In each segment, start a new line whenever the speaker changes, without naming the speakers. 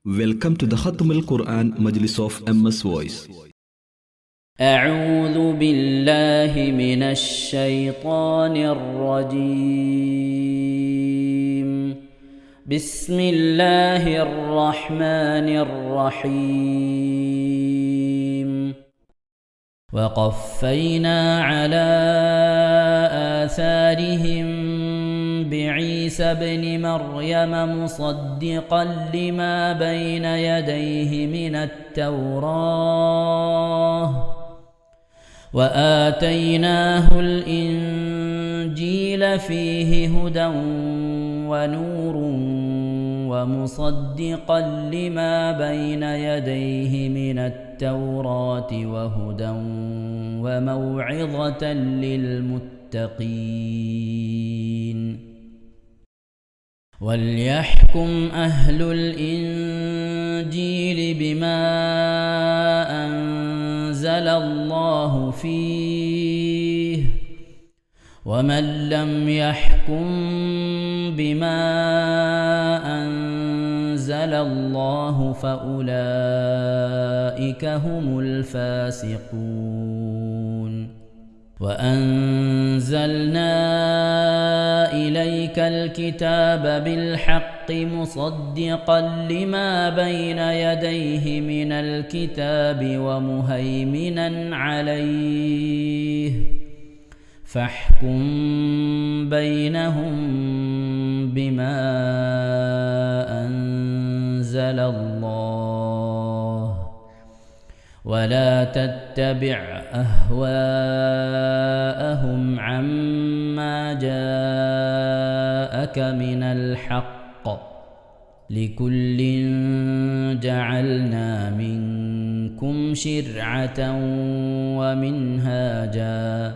Welcome to the Khatam al-Quran Majlis of MS Voice.
أعوذ بالله من الشيطان الرجيم. بسم الله الرحمن الرحيم. وقفينا على آثارهم بعيسى ابن مريم مصدقا لما بين يديه من التوراة وآتيناه الإنجيل فيه هدى ونور ومصدقا لما بين يديه من التوراة وهدى وموعظة للمتقين. وليحكم أهل الإنجيل بما أنزل الله فيه ومن لم يحكم بما أنزل الله فأولئك هم الفاسقون. وأنزلنا إليك الكتاب بالحق مصدقا لما بين يديه من الكتاب ومهيمنا عليه فاحكم بينهم بما أنزل الله ولا تتبع أهواءهم عما جاءك من الحق لكل جعلنا منكم شرعة ومنهاجا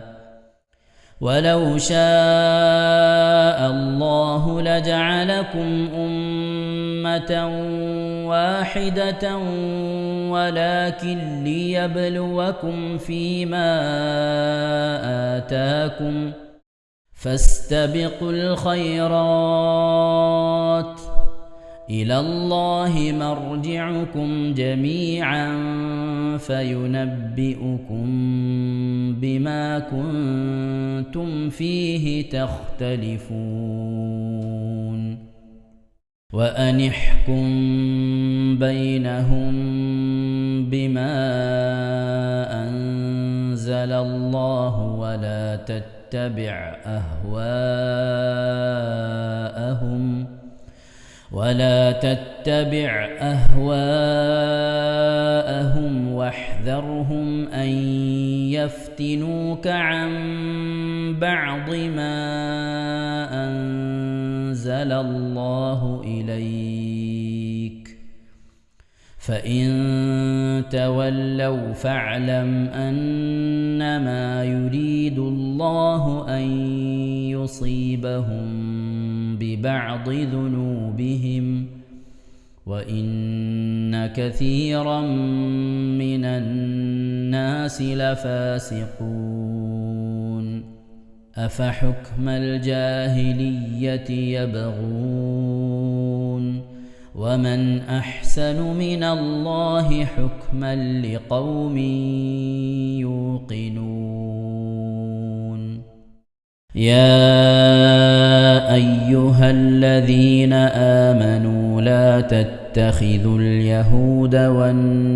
ولو شاء الله لجعلكم أمة واحدة ولكن ليبلوكم فيما آتاكم فاستبقوا الخيرات إلى الله مرجعكم جميعا فينبئكم بما كنتم فيه تختلفون. وأن احكم بينهم بما أنزل الله ولا تتبع أهواءهم واحذرهم أن يفتنوك عن بعض ما أنزل الله إليك فإن تولوا فاعلم أنما يريد الله أن يصيبهم ببعض ذنوبهم وإن كثيرا من الناس لفاسقون. أفحكم الجاهلية يبغون ومن أحسن من الله حكما لقوم يوقنون. يا أيها الذين آمنوا لا تتخذوا اليهود والنصارى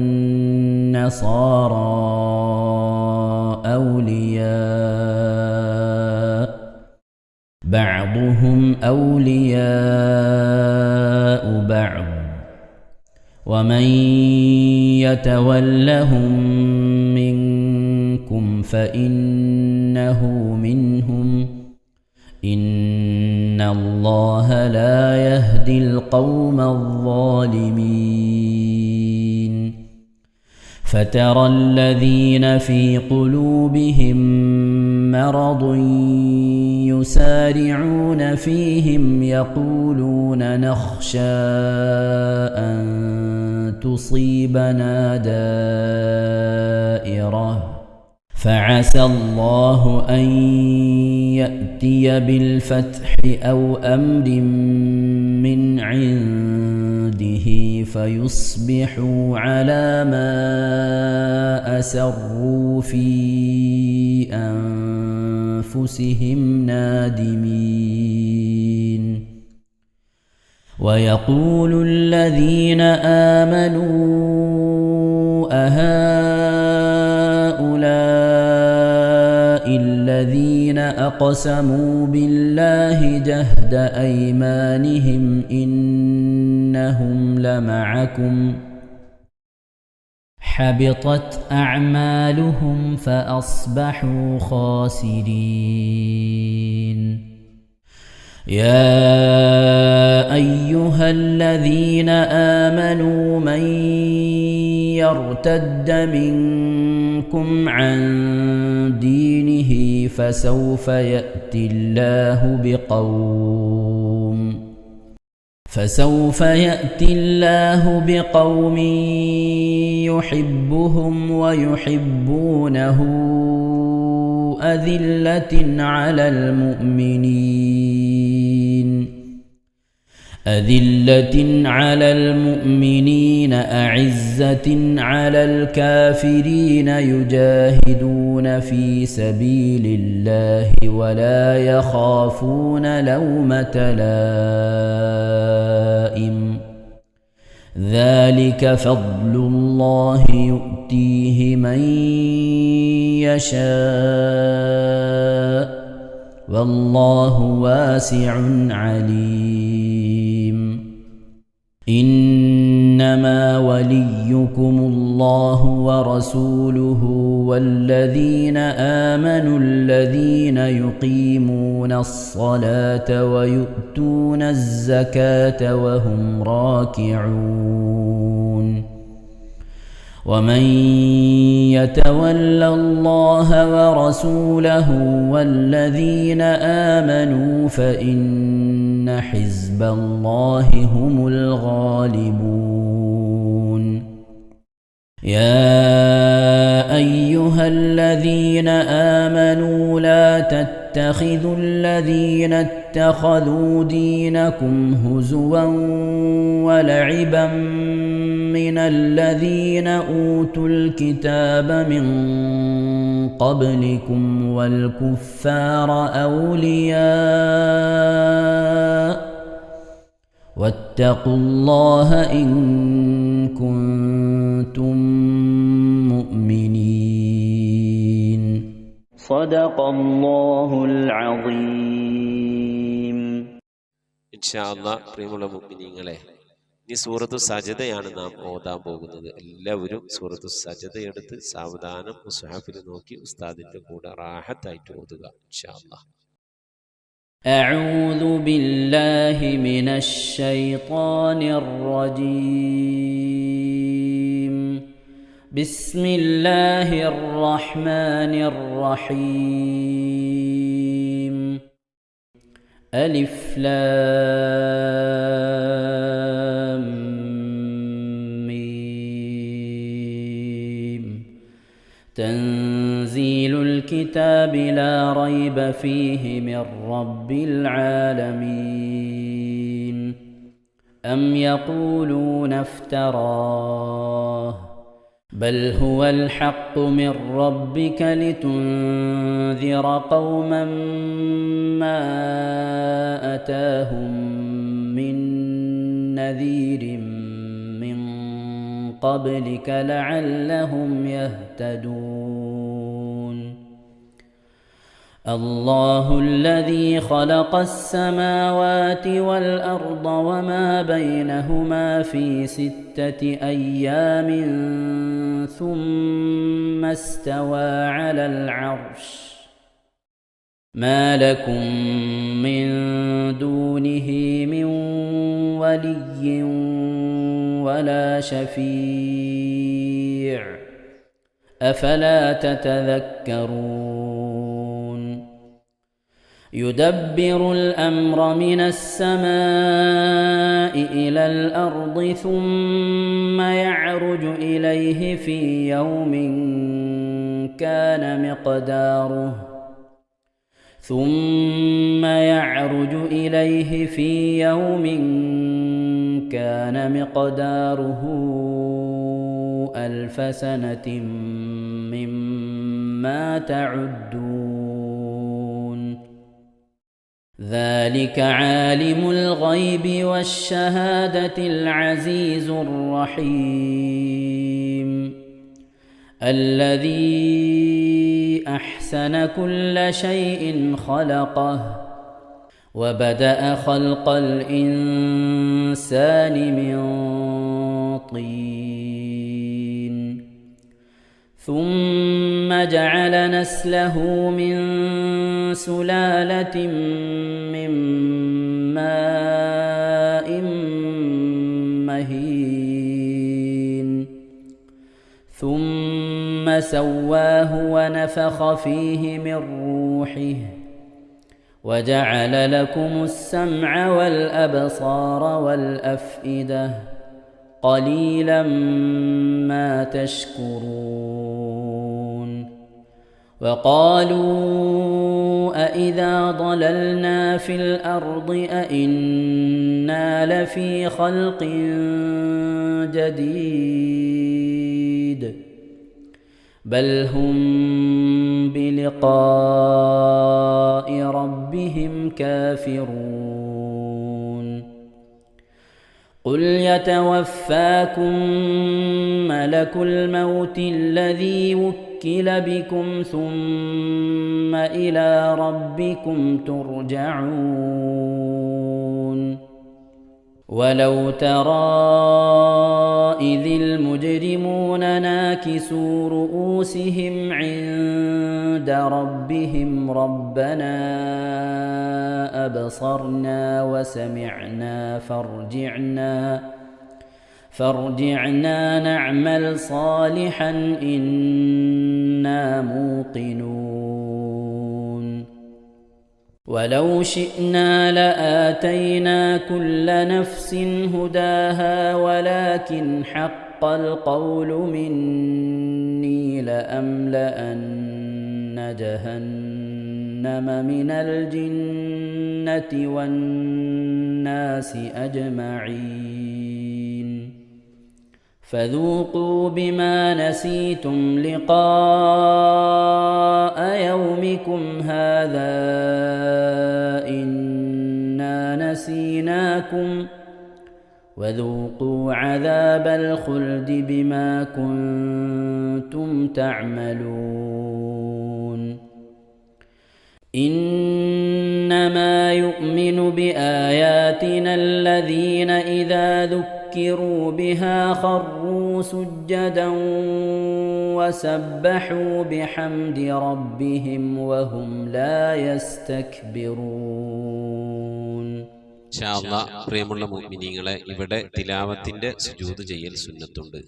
أولياء بعضهم أولياء بعض ومن يتولهم منكم فإنه منهم إن الله لا يهدي القوم الظالمين. فترى الذين في قلوبهم مرض يسارعون فيهم يقولون نخشى أن تصيبنا دائرة فعسى الله أن يأتي بالفتح أو أمر من عنده فيصبحوا على ما أسروا في أنفسهم نادمين ويقول الذين آمنوا أهؤلاء الذين أقسموا بالله جهد أيمانهم إنهم لمعكم حبطت أعمالهم فأصبحوا خاسرين يا أيها الذين آمنوا من يرتد منكم عن دينه فسوف يأتي الله بقوم يحبهم ويحبونه أذلة على المؤمنين أعزة على الكافرين يجاهدون في سبيل الله ولا يخافون لومة لائم ذلك فضل الله يؤتيه من يشاء والله واسع عليم إنما وليكم الله ورسوله والذين آمنوا الذين يقيمون الصلاة ويؤتون الزكاة وهم راكعون ومن يتول الله ورسوله والذين آمنوا فإن حزب الله هم الغالبون يا أيها الذين آمنوا لا تتخذوا الذين اتخذوا دينكم هزوا ولعبا من الذين أوتوا الكتاب من قبلكم والكفار أولياء واتقوا الله إن كنتم مؤمنين صدق الله العظيم
إن شاء الله പ്രിയമുള്ള മുഅ്മിനീങ്ങളെ ഈ സൂറത്തു സജദയാണ് നാം ഓതാൻ പോകുന്നത്. എല്ലാവരും സൂറത്തു സജദ എടുത്ത് സാവധാനം മുസ്ഹഫിൽ നോക്കി ഉസ്താദിന്റെ കൂടെ റാഹത്തായിട്ട് ഓതുക ഇൻഷാ അല്ലാഹ്.
أعوذ بالله من الشيطان الرجيم بسم الله الرحمن الرحيم ألف لام ميم تنزيل الكتاب لا ريب فيه من رب العالمين أم يقولون افتراه بل هو الحق من ربك لتنذر قوما ما أتاهم من نذير من قبلك لعلهم يهتدون الله الذي خلق السماوات والأرض وما بينهما في 6 أيام ثم استوى على العرش ما لكم من دونه من ولي ولا شفيع أفلا تتذكرون يدبر الأمر من السماء إلى الأرض ثم يعرج إليه في يوم كان مقداره 1000 سنة مما تعدون ذلك عالم الغيب والشهادة العزيز الرحيم الذي أحسن كل شيء خلقه وبدأ خلق الإنسان من طين ثم جعل نسله من سلالة من ماء مهين ثم سواه ونفخ فيه من روحه وجعل لكم السمع والأبصار والأفئدة قليلا ما تشكرون وقالوا أإذا ضللنا في الأرض أإنا لفي خلق جديد بل هم بلقاء ربهم كافرون قل يتوفاكم ملك الموت الذي وكل بكم ثم إلى ربكم ترجعون ولو ترى إذ المجرمون ناكسوا رؤوسهم عند ربهم ربنا أبصرنا وسمعنا فارجعنا نعمل صالحا إنا موقنون ولو شئنا لآتينا كل نفس هداها ولكن حق القول مني لأملأن جهنم من الجنة والناس أجمعين فذوقوا بما نسيتم لقاء يومكم هذا إنا نسيناكم وذوقوا عذاب الخلد بما كنتم تعملون إنما يؤمن بآياتنا الذين إذا ذكروا بها خروا سجدا وسبحوا بحمد ربهم وهم لا يستكبرون
ഇൻഷാ അല്ലാഹ് പ്രിയമുള്ള മുഅ്മിനീങ്ങളെ, ഇവിടെ തിലാവത്തിന്റെ സുജൂദ് ചെയ്യൽ സുന്നത്തുണ്ട്.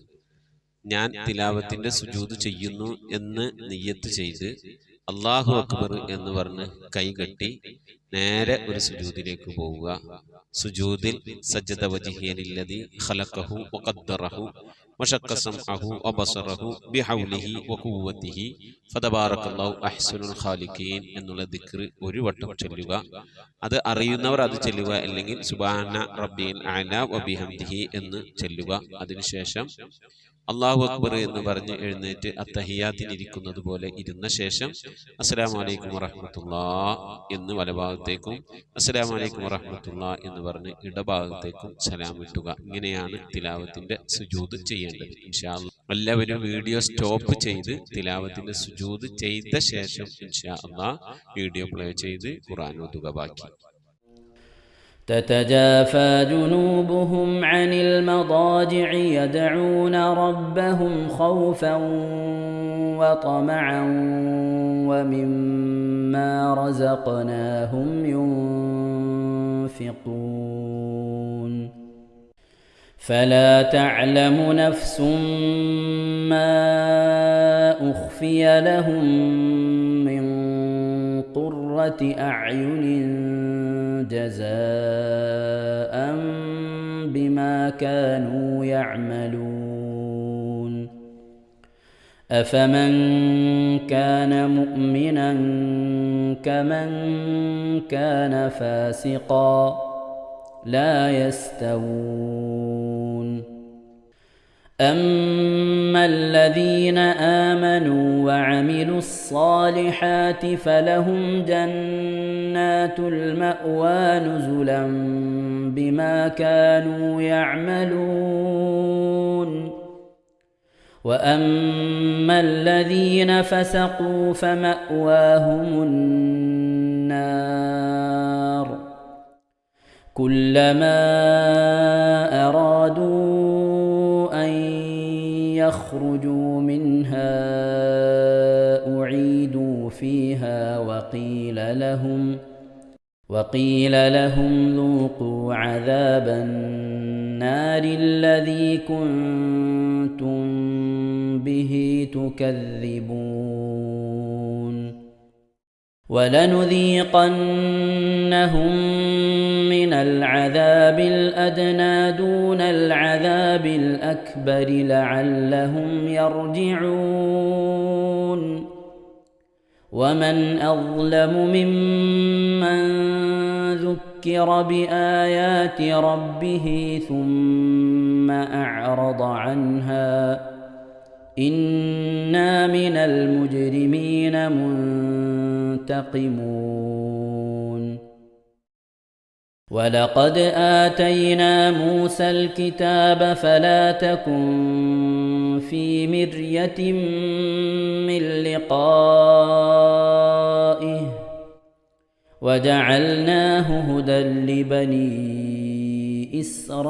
ഞാൻ തിലാവത്തിന്റെ സുജൂദ് ചെയ്യുന്നു എന്ന് നിയ്യത്ത് ചെയ്ത് അല്ലാഹു അക്ബർ എന്ന് പറഞ്ഞ് കൈകെട്ടി നേരെ ഒരു സുജൂദിലേക്ക് പോവുക. സുജൂദിൽ സജ്ജദ വജ്ഹിയലില്ലദി ഖലഖഹു വഖദ്ദറഹു വശഖ്ഖ സമഅഹു വബസറഹു ബിഹൗലിഹി വഖുവ്വതിഹി ഫതബാറകല്ലാഹു അഹ്സനുൽ ഖാലിഖീൻ എന്നുള്ള ദിക്ർ ഒരു വട്ടം ചൊല്ലുക. അത് അറിയുന്നവർ അത് ചൊല്ലുക, അല്ലെങ്കിൽ സുബ്ഹാന റബ്ബിൽ അഅല വബിഹംദിഹി എന്ന് ചൊല്ലുക. അതിനുശേഷം അല്ലാഹു അക്ബർ എന്ന് പറഞ്ഞ് എഴുന്നേറ്റ് അത്തഹിയാത്തിനിരിക്കുന്നത് പോലെ ഇരുന്ന ശേഷം അസ്സലാമു അലൈക്കും വറഹ്മത്തുള്ളാഹ് എന്ന് വലഭാഗത്തേക്കും അസ്സലാമു അലൈക്കും വറഹ്മത്തുള്ളാഹ് എന്ന് പറഞ്ഞ് ഇടഭാഗത്തേക്കും സലാം ഇട്ടുക. ഇങ്ങനെയാണ് തിലാവത്തിന്റെ സുജൂദ് ചെയ്യേണ്ടത്. ഇൻഷാ അല്ലാഹ് എല്ലാവരും വീഡിയോ സ്റ്റോപ്പ് ചെയ്ത് തിലാവത്തിന്റെ സുജൂദ് ചെയ്ത ശേഷം ഇൻഷാ അല്ലാഹ് വീഡിയോ പ്ലേ ചെയ്ത് ഖുർആൻ ഓതുക. ബാക്കി
تتجافى جنوبهم عن المضاجع يدعون ربهم خوفا وطمعا ومما رزقناهم ينفقون فلا تعلم نفس ما أخفي لهم من قرة قرة أعين جزاء بما كانوا يعملون أفمن كان مؤمنا كمن كان فاسقا لا يستوون أما الذين آمنوا وعملوا الصالحات فلهم جنات المأوى نزلا بما كانوا يعملون وأما الذين فسقوا فمأواهم النار كلما أرادوا أن يخرجوا منها أعيدوا فيها وقيل لهم ذوقوا عذاب النار الذي كنتم به تكذبون ولنذيقنهم من العذاب الأدنى دون العذاب الأكبر لعلهم يرجعون ومن أظلم ممن ذكر بآيات ربه ثم أعرض عنها إنا من المجرمين منتقمون ولقد آتينا موسى الكتاب فلا تكن في مرية من لقائه وجعلناه هدى لبني إسرائيل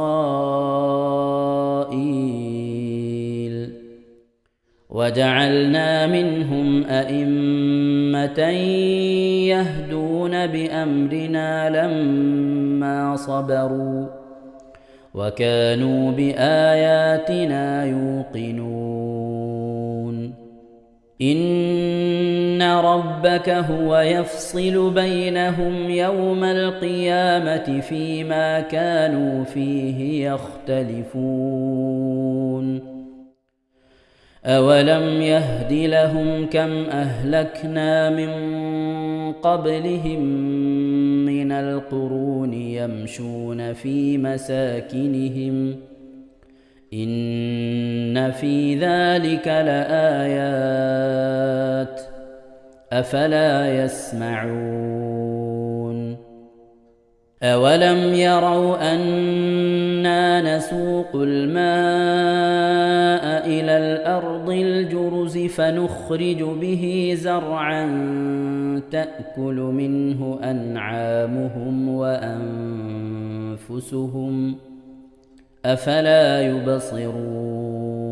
وجعلنا منهم أئمة يهدون بأمرنا لما صبروا وكانوا بآياتنا يوقنون إن ربك هو يفصل بينهم يوم القيامة فيما كانوا فيه يختلفون أولم يهد لهم كم أهلكنا من قبلهم من القرون يمشون في مساكنهم إن في ذلك لآيات أفلا يسمعون أولم يروا أنا نسوق الماء إلى الأرض الجرز فنخرج به زرعا تأكل منه أنعامهم وأنفسهم أفلا يبصرون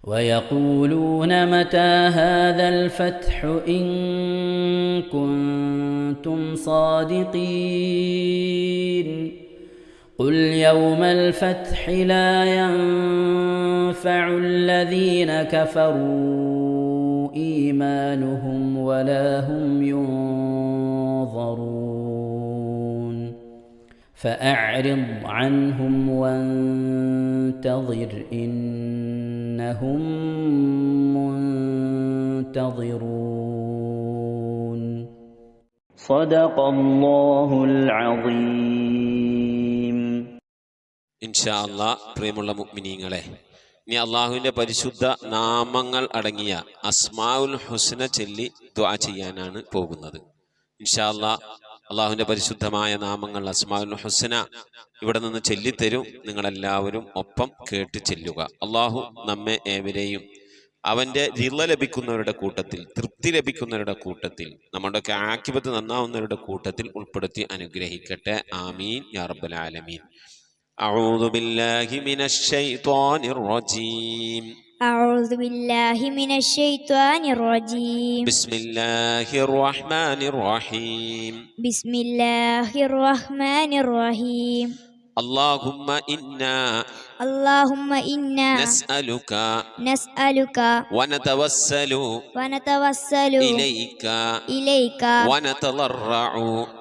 ويقولون متى هذا الفتح إن كنتم صادقين قل يوم الفتح لا ينفع الذين كفروا إيمانهم ولا هم ينظرون فأعرض عنهم وانتظر إنهم منتظرون صدق الله العظيم.
ഇൻഷാ അല്ലാഹ് പ്രിയമുള്ള മുഅ്മിനീങ്ങളെ, ഇനി അള്ളാഹുവിൻ്റെ പരിശുദ്ധ നാമങ്ങൾ അടങ്ങിയ അസ്മാഉൽ ഹുസ്ന ചൊല്ലി ദുആ ചെയ്യാനാണ് പോകുന്നത്. ഇൻഷാ അല്ലാഹ് അള്ളാഹുവിൻ്റെ പരിശുദ്ധമായ നാമങ്ങൾ അസ്മാഉൽ ഹുസ്ന ഇവിടെ നിന്ന് ചൊല്ലിത്തരും. നിങ്ങളെല്ലാവരും ഒപ്പം കേട്ട് ചെല്ലുക. അള്ളാഹു നമ്മെ ഏവരെയും അവൻ്റെ റിള ലഭിക്കുന്നവരുടെ കൂട്ടത്തിൽ, തൃപ്തി ലഭിക്കുന്നവരുടെ കൂട്ടത്തിൽ, നമ്മുടെയൊക്കെ ആഖിബത്ത് നന്നാവുന്നവരുടെ കൂട്ടത്തിൽ ഉൾപ്പെടുത്തി അനുഗ്രഹിക്കട്ടെ. ആമീൻ യാ റബ്ബൽ ആലമീൻ. أعوذ بالله من الشيطان الرجيم.
أعوذ بالله من الشيطان الرجيم.
بسم الله الرحمن الرحيم.
بسم الله الرحمن الرحيم.
اللهم إنا
اللهم إنا
نسألك
نسألك
ونتوسل
ونتوسل
إليك
إليك
ونتضرع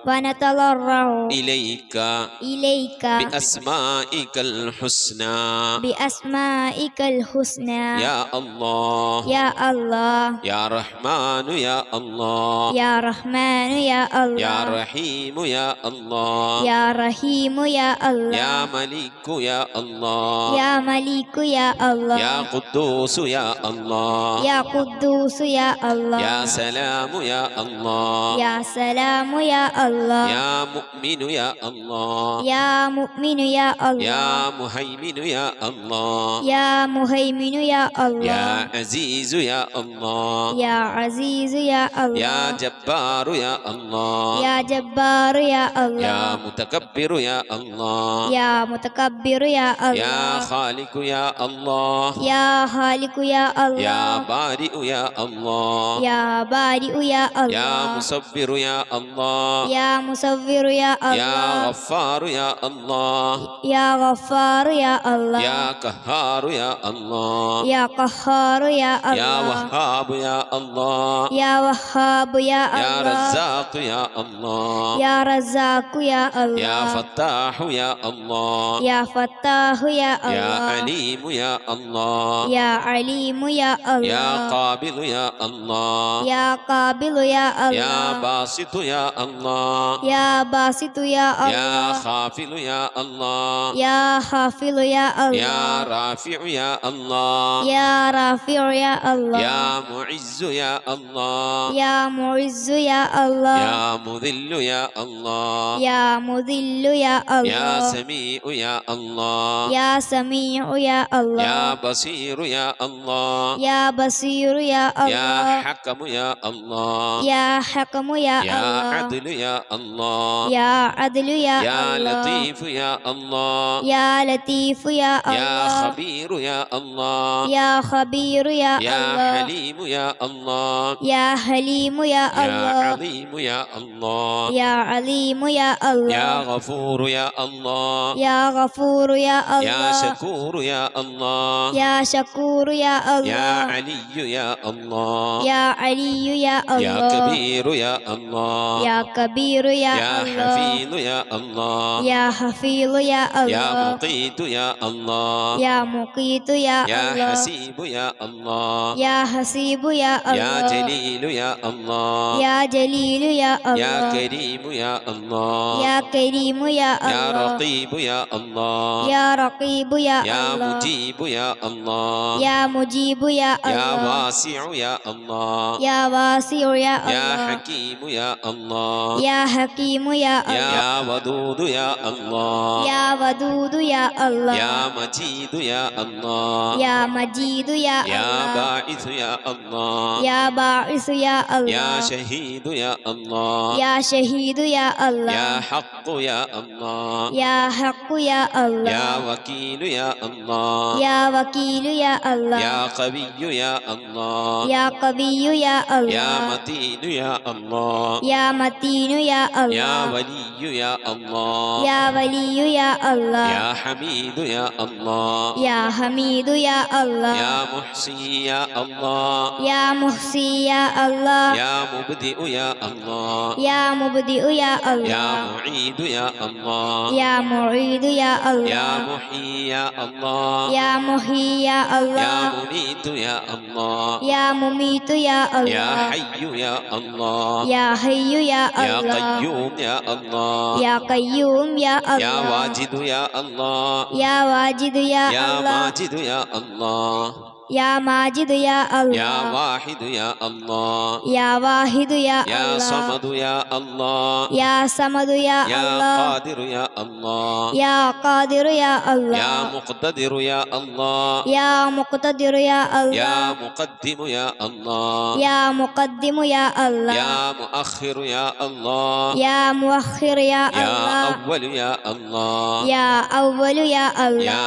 ونتضرع
إليك
إليك
بأسمائك الحسنى
بأسمائك الحسنى
يا الله
يا الله
يا رحمن يا الله
يا رحمن يا الله
يا رحيم يا الله
يا رحيم يا الله
يا ملك يا الله
يا ملك يا الله
يا قدوس يا الله
يا قدوس يا الله
يا سلام يا الله
يا سلام يا الله
يا مؤمن يا الله
يا مؤمن يا الله
يا مهيمن يا الله
يا مهيمن يا الله
يا عزيز يا الله
يا عزيز يا الله
يا جبار يا الله
يا جبار يا الله
يا متكبر يا الله
يا متكبر يا الله
يا خالق يا الله
يا خالق يا الله
يا بارئ يا الله
يا بارئ يا الله
يا مصبر يا الله
يا مصور يا الله
يا غفار يا الله
يا غفار يا الله
يا قهار يا الله
يا قهار يا الله
يا وهاب يا الله
يا وهاب يا
يا
الله
رزاق يا الله
يا رزاق يا الله
يا فتاح يا الله
يا فتاح يا الله
يا عليم يا الله
يا عليم يا الله
يا قابل يا الله
يا قابل يا الله
يا باسط يا الله
يا باسط يا الله
يا خافل يا الله
يا خافل يا الله
يا رافع يا الله
يا رافع يا الله
يا معز يا الله
يا معز يا الله
يا مذل يا الله
يا مذل يا الله
يا سميع يا الله
يا سميع يا الله
يا بصير يا الله
يا بصير يا الله
يا حكم يا الله
يا حكم يا
يا
الله
عدل يا الله
يا عدل يا
يا
الله
لطيف يا الله
يا لطيف يا
يا
الله
خبير يا الله
يا خبير يا
يا
الله
حليم يا الله
يا حليم يا
يا
الله
عظيم يا الله
يا عليم يا الله
يا غفور يا الله
يا غفور يا الله
يا شكور يا الله
يا شكور يا الله
يا علي يا الله
يا علي يا
يا
الله
كبير يا الله
يا كبير يا
يا
الله
حفيظ يا الله
يا حفيظ يا
يا
الله
مقيت يا الله
يا مقيت يا
يا
الله
حسيب يا الله
يا حسيب يا
يا
الله
جليل يا الله
يا جليل يا الله
يا كريم يا الله
يا كريم يا
يا
الله
رقيب يا الله
يا رقيب يا
يا
الله
مجيب يا الله
يا مجيب يا
يا
الله
واسع يا الله
يا واسع يا
يا
الله
حكيم يا الله
يا حكيم يا الله
يا ودود يا الله
يا ودود يا الله
يا مجيد يا الله
يا مجيد يا
يا
الله
باعث يا الله
يا باعث يا الله
يا شهيد يا الله
يا شهيد يا الله
يا حق يا الله
يا حق يا الله
يا وكيل يا الله
يا وكيل يا الله
يا قوي يا الله
يا قوي يا الله
يا متين يا الله
يا متين يا الله
يا ولي يا الله
يا ولي يا الله
يا حميد يا الله
يا حميد يا الله
يا محصي يا الله
يا محصي يا الله
يا مبدئ يا الله
يا مبدئ يا
يا
الله
معيد يا الله
يا معيد يا
يا
الله
محيي يا الله
يا محيي يا
يا
الله
مميت يا الله
يا مميت يا
يا
الله
حي يا الله
يا حي يا
يا
الله
قيوم يا الله
يا قيوم يا
يا
الله
واجد يا الله
يا واجد يا
يا
الله
ماجد يا الله
يا ماجد يا الله
يا واحد يا الله
يا واحد يا
يا
الله
صمد يا الله
يا صمد يا
يا
الله
قادر يا الله
يا قادر يا الله
يا مقتدر يا الله
يا مقتدر يا الله
يا مقدم يا الله
يا مقدم يا الله
يا مؤخر يا الله
يا مؤخر يا
يا
الله
أول يا الله
يا أول يا الله
يا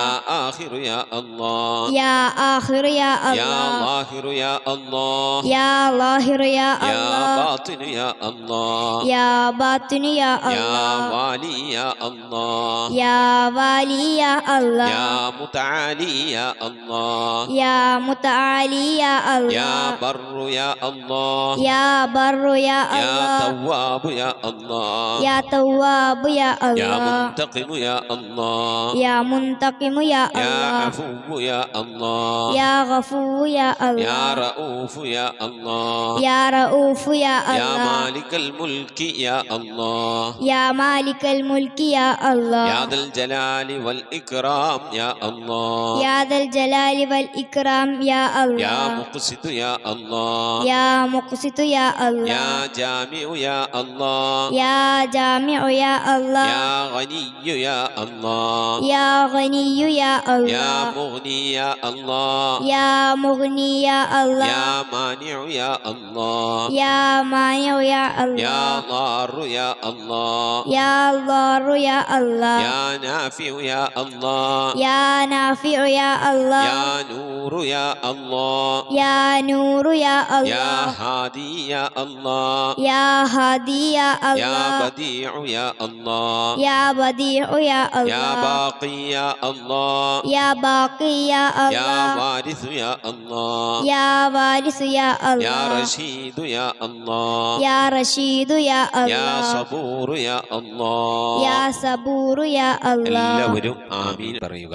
آخر يا الله
يا آخر يا
يا
الله
ظاهر يا الله
يا ظاهر يا
يا
الله
باطن يا الله
يا باطن يا
يا
الله
والي يا الله
يا والي يا الله
يا متعالي يا الله
يا متعالي يا
يا
الله
بر يا الله
يا بر يا
يا
الله
تواب يا الله
يا تواب يا
يا
الله
منتقم يا الله
يا منتقم يا
يا
الله
عفو يا الله
يا غفور يا
يا
الله
رؤوف يا الله
يا رؤوف يا
يا
الله
مالك الملك يا الله
يا مالك الملك يا الله
يا ذا الجلال والإكرام يا الله
يا ذا الجلال والإكرام يا
يا
الله
مقسط يا الله
يا مقسط يا الله
يا جامع يا الله
يا جامع يا الله
يا غني يا الله
يا غني يا
يا
الله
مغني يا الله
يا مغني يا الله
يا مانع يا الله
يا مانع يا
يا
الله
ضار يا الله
يا ضار يا الله
يا نافع يا الله
يا نافع يا الله
يا نور يا الله
يا نور يا
يا
الله
هادي يا الله
يا هادي يا
يا
الله
بديع يا الله
يا بديع يا
يا
الله
باقي يا الله
يا باقي يا
يا
الله
وارث يا الله
يا وارث يا
يا
الله
رشيد يا الله
يا رشيد يا
يا
الله
صبور يا الله
يا صبور يا الله
എല്ലാവരും ആമീൻ പറയുക.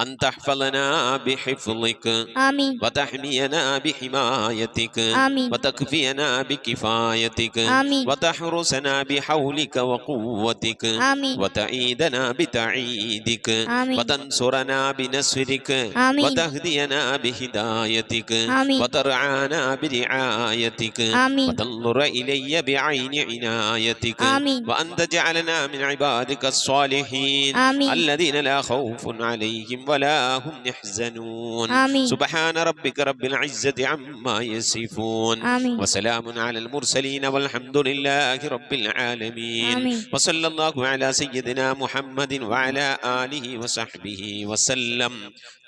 أن تحفظنا بحفظك
آمين
وتحمينا بحمايتك
آمين
وتكفينا بكفايتك
آمين
وتحرسنا بحولك وقوتك
آمين
وتعيدنا بتعيدك
آمين
وتنصرنا بنصرك
آمين
وتهدينا بهدايتك
آمين
وترعانا برعايتك
آمين
وتنظر إلي بعين عنايتك
آمين
وأن تجعلنا من عبادك الصالحين
آمين
الذين لا خوف عليهم ولا هم يحزنون
آمين
سبحان ربك رب العزة عما يصفون
آمين
وسلام على المرسلين والحمد لله رب العالمين
آمين
وصلى الله على سيدنا محمد وعلى آله وصحبه وسلم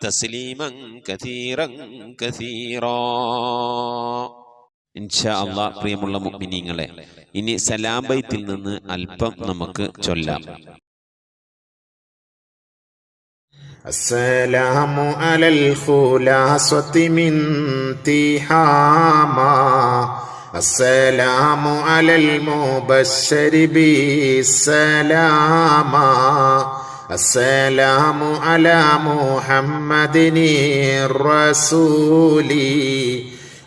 تسليما كثيرا كثيرا. ഇൻഷാ അല്ലാഹ് പ്രിയമുള്ള മുഅ്മിനീങ്ങളെ, ഇനി സലാം ബൈത്തിൽ നിന്ന് അല്പം നമുക്ക് ചൊല്ലാം.
السلام على الخلاصة من تهاما السلام على المبشر بالسلاما السلام على محمد الرسول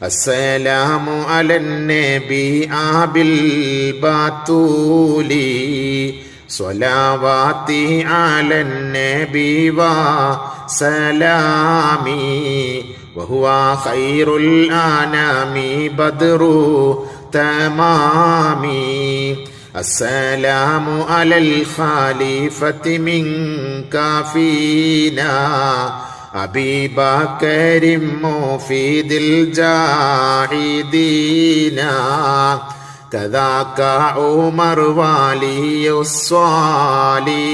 السلام على النبي أبي البتول صلواتي على النبي وسلامي وهو خير الأنام بدر تمامي السلام على الخليفة منك فينا أبي بكر مفيد الجاهدين كذاك عمر ولي الصالحين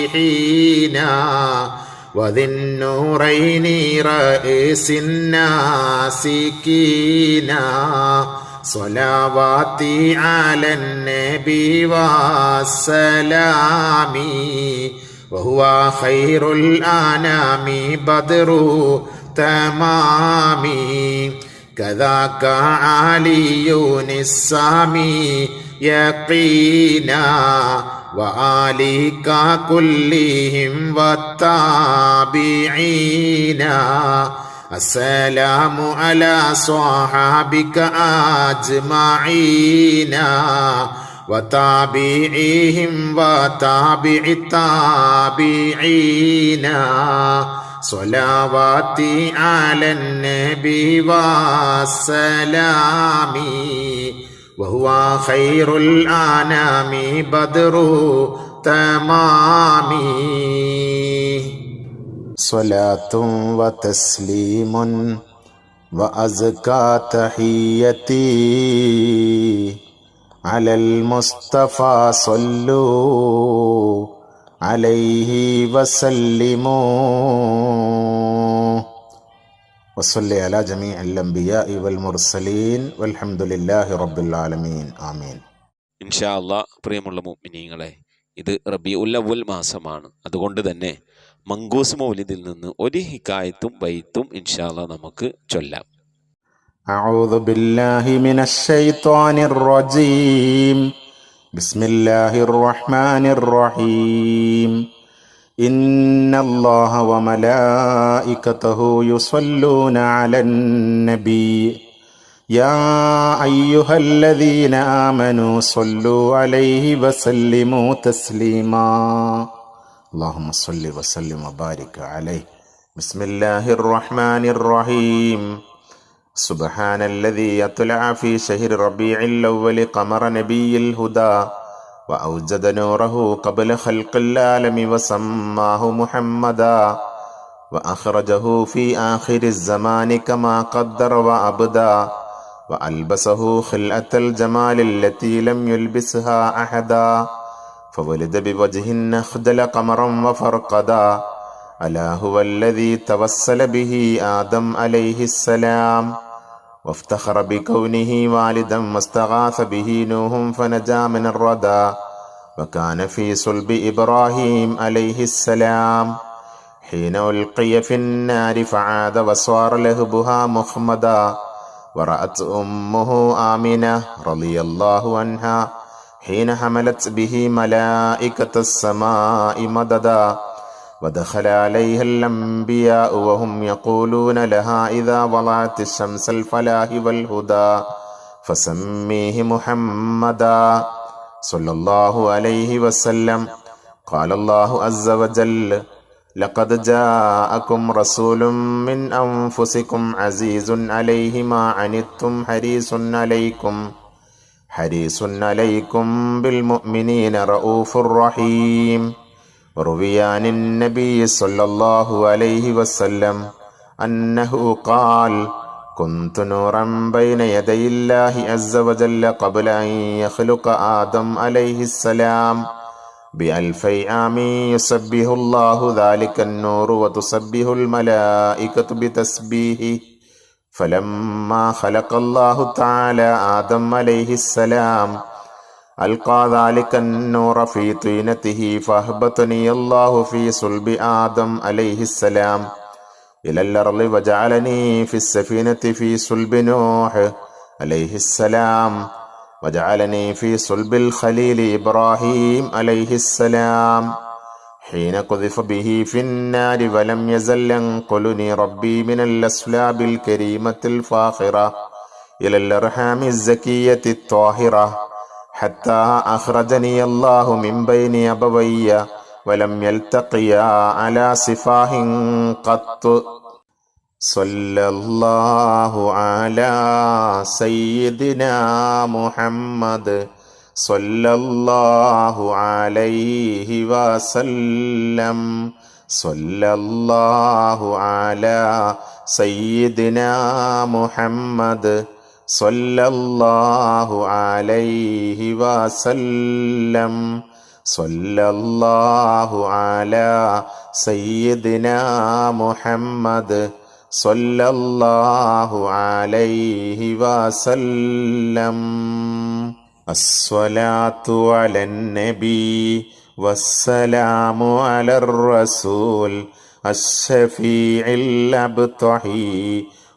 وذي النورين رئيس الناسكين صلواتي على النبي والسلام وهو خير الأنام بدر تمامي كذاك علي السامي يقينا وآلك كلهم والتابعين السلام على صحابك أجمعين وتابعيهم وتابع التابعين صلواتي على النبي والسلام وهو خير الأنام بدر تمامي صلاة وتسليم وأزكى تحيتي على المصطفى صلوا عليه وسلموا വസ്സല്ലി അലാ ജമീഇൽ അംബിയാഇ വൽ മുർസലീൻ വൽഹംദുലില്ലാഹി റബ്ബിൽ ആലമീൻ. ആമീൻ.
ഇൻഷാ അല്ലാഹ്. പ്രിയമുള്ള മുഅ്മിനീങ്ങളെ, ഇത് റബീഉൽ അവ്വൽ മാസമാണ്. അതുകൊണ്ട് തന്നെ മങ്കൂസ് മൗലിദിൽ നിന്ന് ഒരു ഹിക്കായത്തും ബൈത്തും ഇൻഷാ അല്ലാഹ് നമുക്ക് ചൊല്ലാം.
അഊദു ബില്ലാഹി മിനശ് ശൈത്വാനിർ റജീം. ബിസ്മില്ലാഹിർ റഹ്മാനിർ റഹീം. ഇന്നല്ലാഹ വമലായികതഹു യുസല്ലൂന അലൻ നബി യാ അയ്യുഹല്ലദീന ആമനൂ സ്വല്ലൂ അലൈഹി വസല്ലിമൂ തസ്ലീമാ. അല്ലാഹുമ്മ സ്വല്ലി വസല്ലിം വബാരിക് അലൈഹി. ബിസ്മില്ലാഹിർ റഹ്മാനിർ റഹീം. സുബ്ഹാനല്ലദീ അത്ലഅ ഫീ ശഹ്രി റബീഇൽ അവ്വലി ഖമറ നബിയിൽ ഹുദാ വഔജദ നൂറഹു ഖബ്ല ഖൽഖിൽ ആലമി വസമ്മാഹു മുഹമ്മദാ വഅഖ്റജഹു ഫീ ആഖിരിസ് സമാനി കമാ ഖദ്ദറ വഅബ്ദാ وألبسه خلعة الجمال التي لم يلبسها أحدا فولد بوجه أخجل قمرا وفرقدا ألا هو الذي توسل به آدم عليه السلام وافتخر بكونه والدا واستغاث به نوح فنجا من الردى وكان في صلب إبراهيم عليه السلام حين ألقي في النار فعاد وصار لهبها مخمدا ورأت أمه آمنة رضي الله عنها حين حملت به ملائكة السماء مددا ودخل عليها الأنبياء وهم يقولون لها إذا وضعت الشمس الفلاح والهدى فسميه محمدا صلى الله عليه وسلم. قال الله عز وجل لقد جاءكم رسول من أنفسكم عزيز عليه ما عنتم حريص عليكم بالمؤمنين رؤوف رحيم. وروي عن النبي صلى الله عليه وسلم أنه قال كنت نورا بين يدي الله عز وجل قبل أن يخلق آدم عليه السلام بألفي عام يسبح الله ذلك النور وتسبح الملائكة بتسبيحه فلما خلق الله تعالى آدم عليه السلام ألقى ذلك النور في طينته فأهبطني الله في صلب آدم عليه السلام إلى الأرض وجعلني في السفينة في صلب نوح عليه السلام وجعلني في صلب الخليل إبراهيم عليه السلام حين قذف به في النار ولم يزل ينقلني ربي من الأسلاب الكريمة الفاخرة إلى الأرحام الزكية الطاهرة حتى أخرجني الله من بين أبوي ولم يلتقيا على سفاه قط. صلى الله على سيدنا محمد صلى الله عليه وسلم. صلى الله على سيدنا محمد صلى الله عليه وسلم. صلى الله على سيدنا محمد صلى الله عليه وسلم. الصلاة على النبي والسلام على الرسول الشفيع الأبطحي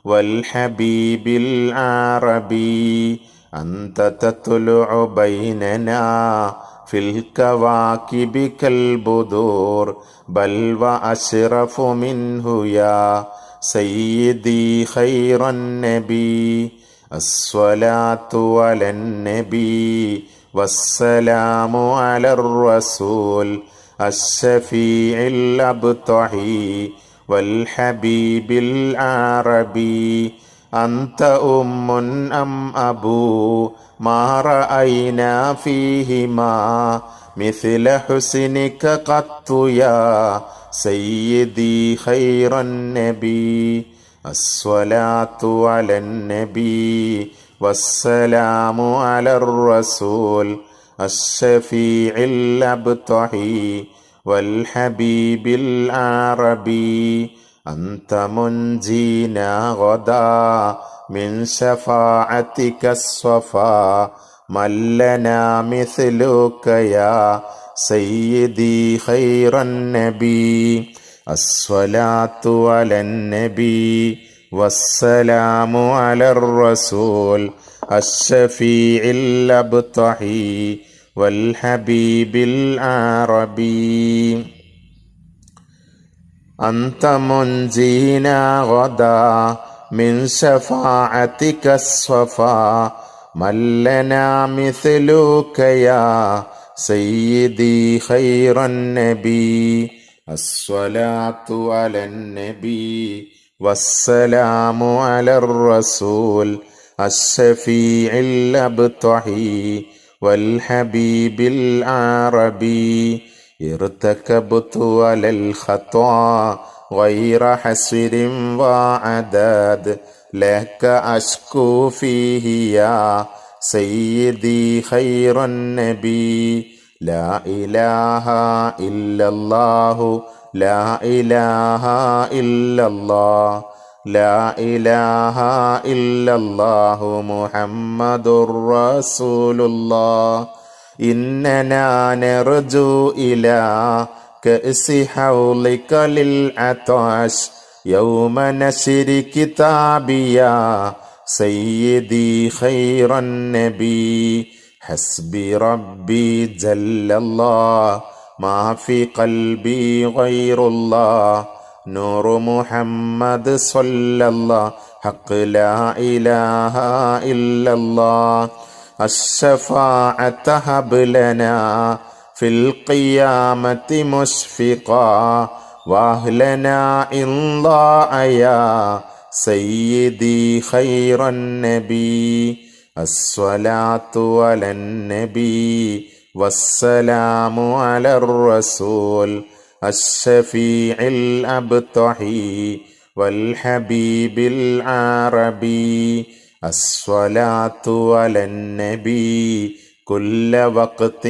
والحبيب العربي أنت تطلع بيننا في الكواكب كالبدور بل وأشرف منه يا سيدي خير النبي. الصلاة على النبي والسلام على الرسول الشفيع الأبطحي والحبيب العربي أنت أم أم أبو ما رأينا فيهما مثل حسنك قط يا سيدي خير النبي. الصلاة على النبي والسلام على الرسول الشفيع الأبطحي والحبيب العربي أنت منجينا غدا من شفاعتك الصفا من لنا مثلك يا سيدي خير النبي الصلاة على النبي والسلام على الرسول الشفيع الأبطحي والحبيب العربي أنت منجينا غدا من شفاعتك الصفا من لنا مثلك يا سيدي خير النبي الصلاة على النبي والسلام على الرسول الشفيع الأبطحي والحبيب العربي ارتكبت على الخطا غير حسر وعداد لك أشكو فيه يا سيدي خير النبي لا إله إلا الله لا إله إلا الله لا إله إلا الله محمد رسول الله إننا نرجو إلى كأس حولك للعطش يوم نشر كتابي يا سيدي خير النبي حسبي ربي جل الله ما في قلبي غير الله نور محمد صلى الله حق لا إله إلا الله الشفاعة هب لنا في القيامة مشفقا وأهلنا إن ضاع يا سيدي خير النبي الصلاة على النبي والسلام على الرسول الشفيع الأبطحي والحبيب العربي الصلاة على النبي كل وقت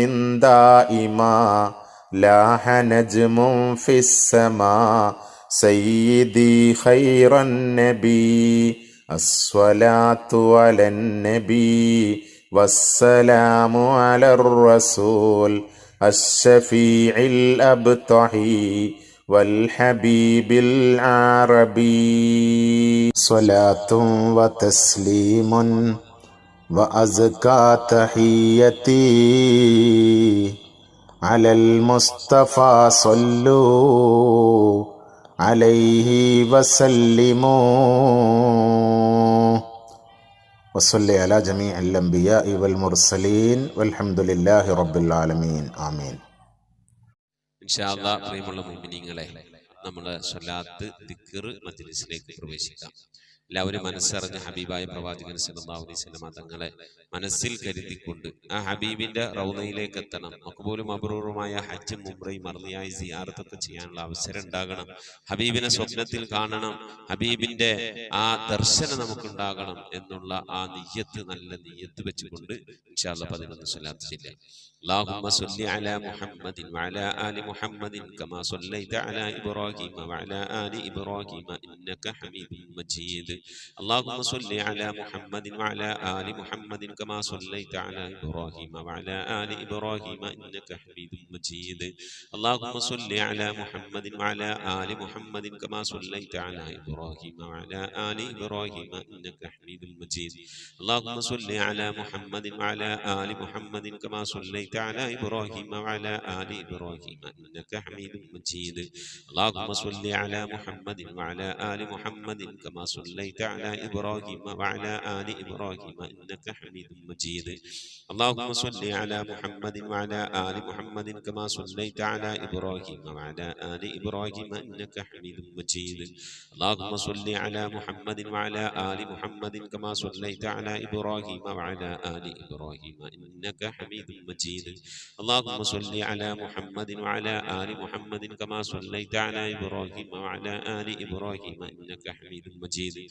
دائما لاح نجم في السماء سيدي خير النبي الصلاة على النبي والسلام على الرسول الشفيع الأبطحي والحبيب العربي صلاة وتسليم وأزكى تحيتي على المصطفى صلوا عليه وسلموا وصلي على جميع الأنبياء والمرسلين والحمد لله رب العالمين آمين.
ഇൻഷാ അല്ലാഹ് പ്രിയമുള്ള മുഅ്മിനീങ്ങളെ, നമ്മൾ സ്വലാത്ത് ദിക്ർ മജ്ലിസിലേക്ക് പ്രവേശിക്കാം. എല്ലാവരും മനസ്സറിഞ്ഞ് ഹബീബായ പ്രവാചകൻ സല്ലല്ലാഹു അലൈഹി വസല്ലം തങ്ങളെ മനസ്സിൽ കരുതിക്കൊണ്ട് ആ ഹബീബിന്റെ റൗളയിലേക്ക് എത്തണം. മഖ്ബൂലും മബ്റൂറുമായ ഹജ്ജും ഉംറയും മർദിയായ സിയാറത്തൊക്കെ ചെയ്യാനുള്ള അവസരം ഉണ്ടാകണം. ഹബീബിനെ സ്വപ്നത്തിൽ കാണണം, ഹബീബിന്റെ ആ ദർശനം നമുക്കുണ്ടാകണം എന്നുള്ള ആ നിയ്യത്ത്, നല്ല നിയ്യത്ത് വെച്ചുകൊണ്ട് ഇൻഷാ അല്ലാഹ് 11 സ്വലാത്ത് ചൊല്ലാം. اللهم صل على محمد وعلى آل محمد كما صليت على إبراهيم وعلى آل إبراهيم إنك حميد مجيد. اللهم صل على محمد وعلى آل محمد كما صليت على إبراهيم وعلى آل إبراهيم إنك حميد مجيد. اللهم صل على محمد وعلى آل محمد كما صليت على إبراهيم وعلى آل إبراهيم إنك حميد مجيد. اللهم صل على محمد وعلى آل محمد كما صليت على إبراهيم وعلى آل إبراهيم إنك حميد مجيد. اللهم صل على محمد وعلى آل محمد كما صليت على إبراهيم وعلى آل إبراهيم إنك حميد مجيد. اللهم صل على محمد وعلى آل محمد كما صليت على إبراهيم وعلى آل إبراهيم إنك حميد مجيد. اللهم صل على محمد وعلى آل محمد كما صليت على إبراهيم وعلى آل إبراهيم إنك حميد مجيد. اللهم صل على محمد وعلى آل محمد كما صليت على إبراهيم وعلى آل إبراهيم إنك حميد مجيد.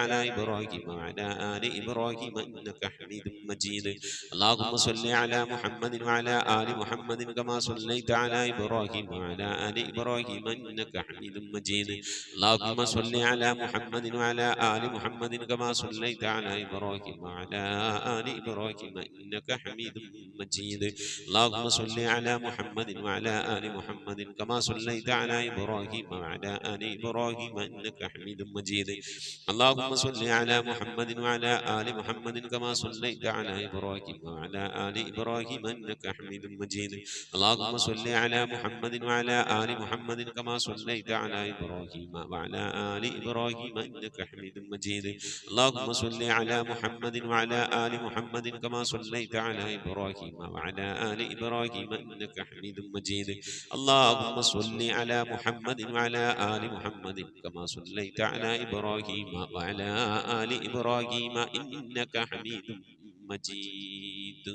على إبراهيم وعلى آل إبراهيم إنك حميد مجيد اللهم صل على محمد وعلى آل محمد كما صليت على إبراهيم وعلى آل إبراهيم إنك حميد مجيد اللهم صل على محمد وعلى آل محمد كما صليت على إبراهيم وعلى آل إبراهيم إنك حميد مجيد اللهم صل على محمد وعلى آل محمد كما صليت على إبراهيم وعلى آل إبراهيم إنك حميد مجيد اللهم صل على محمد وعلى آل محمد كما صليت على إبراهيم وعلى آل إبراهيم إنك حميد مجيد اللهم صل على محمد وعلى آل محمد كما صليت على إبراهيم وعلى آل إبراهيم إنك حميد مجيد اللهم صل على محمد وعلى آل محمد كما صليت على إبراهيم وعلى آل إبراهيم إنك حميد مجيد اللهم صل على محمد وعلى آل محمد كما صليت على إبراهيم وعلى آل إبراهيم إنك حميد മജീദ്.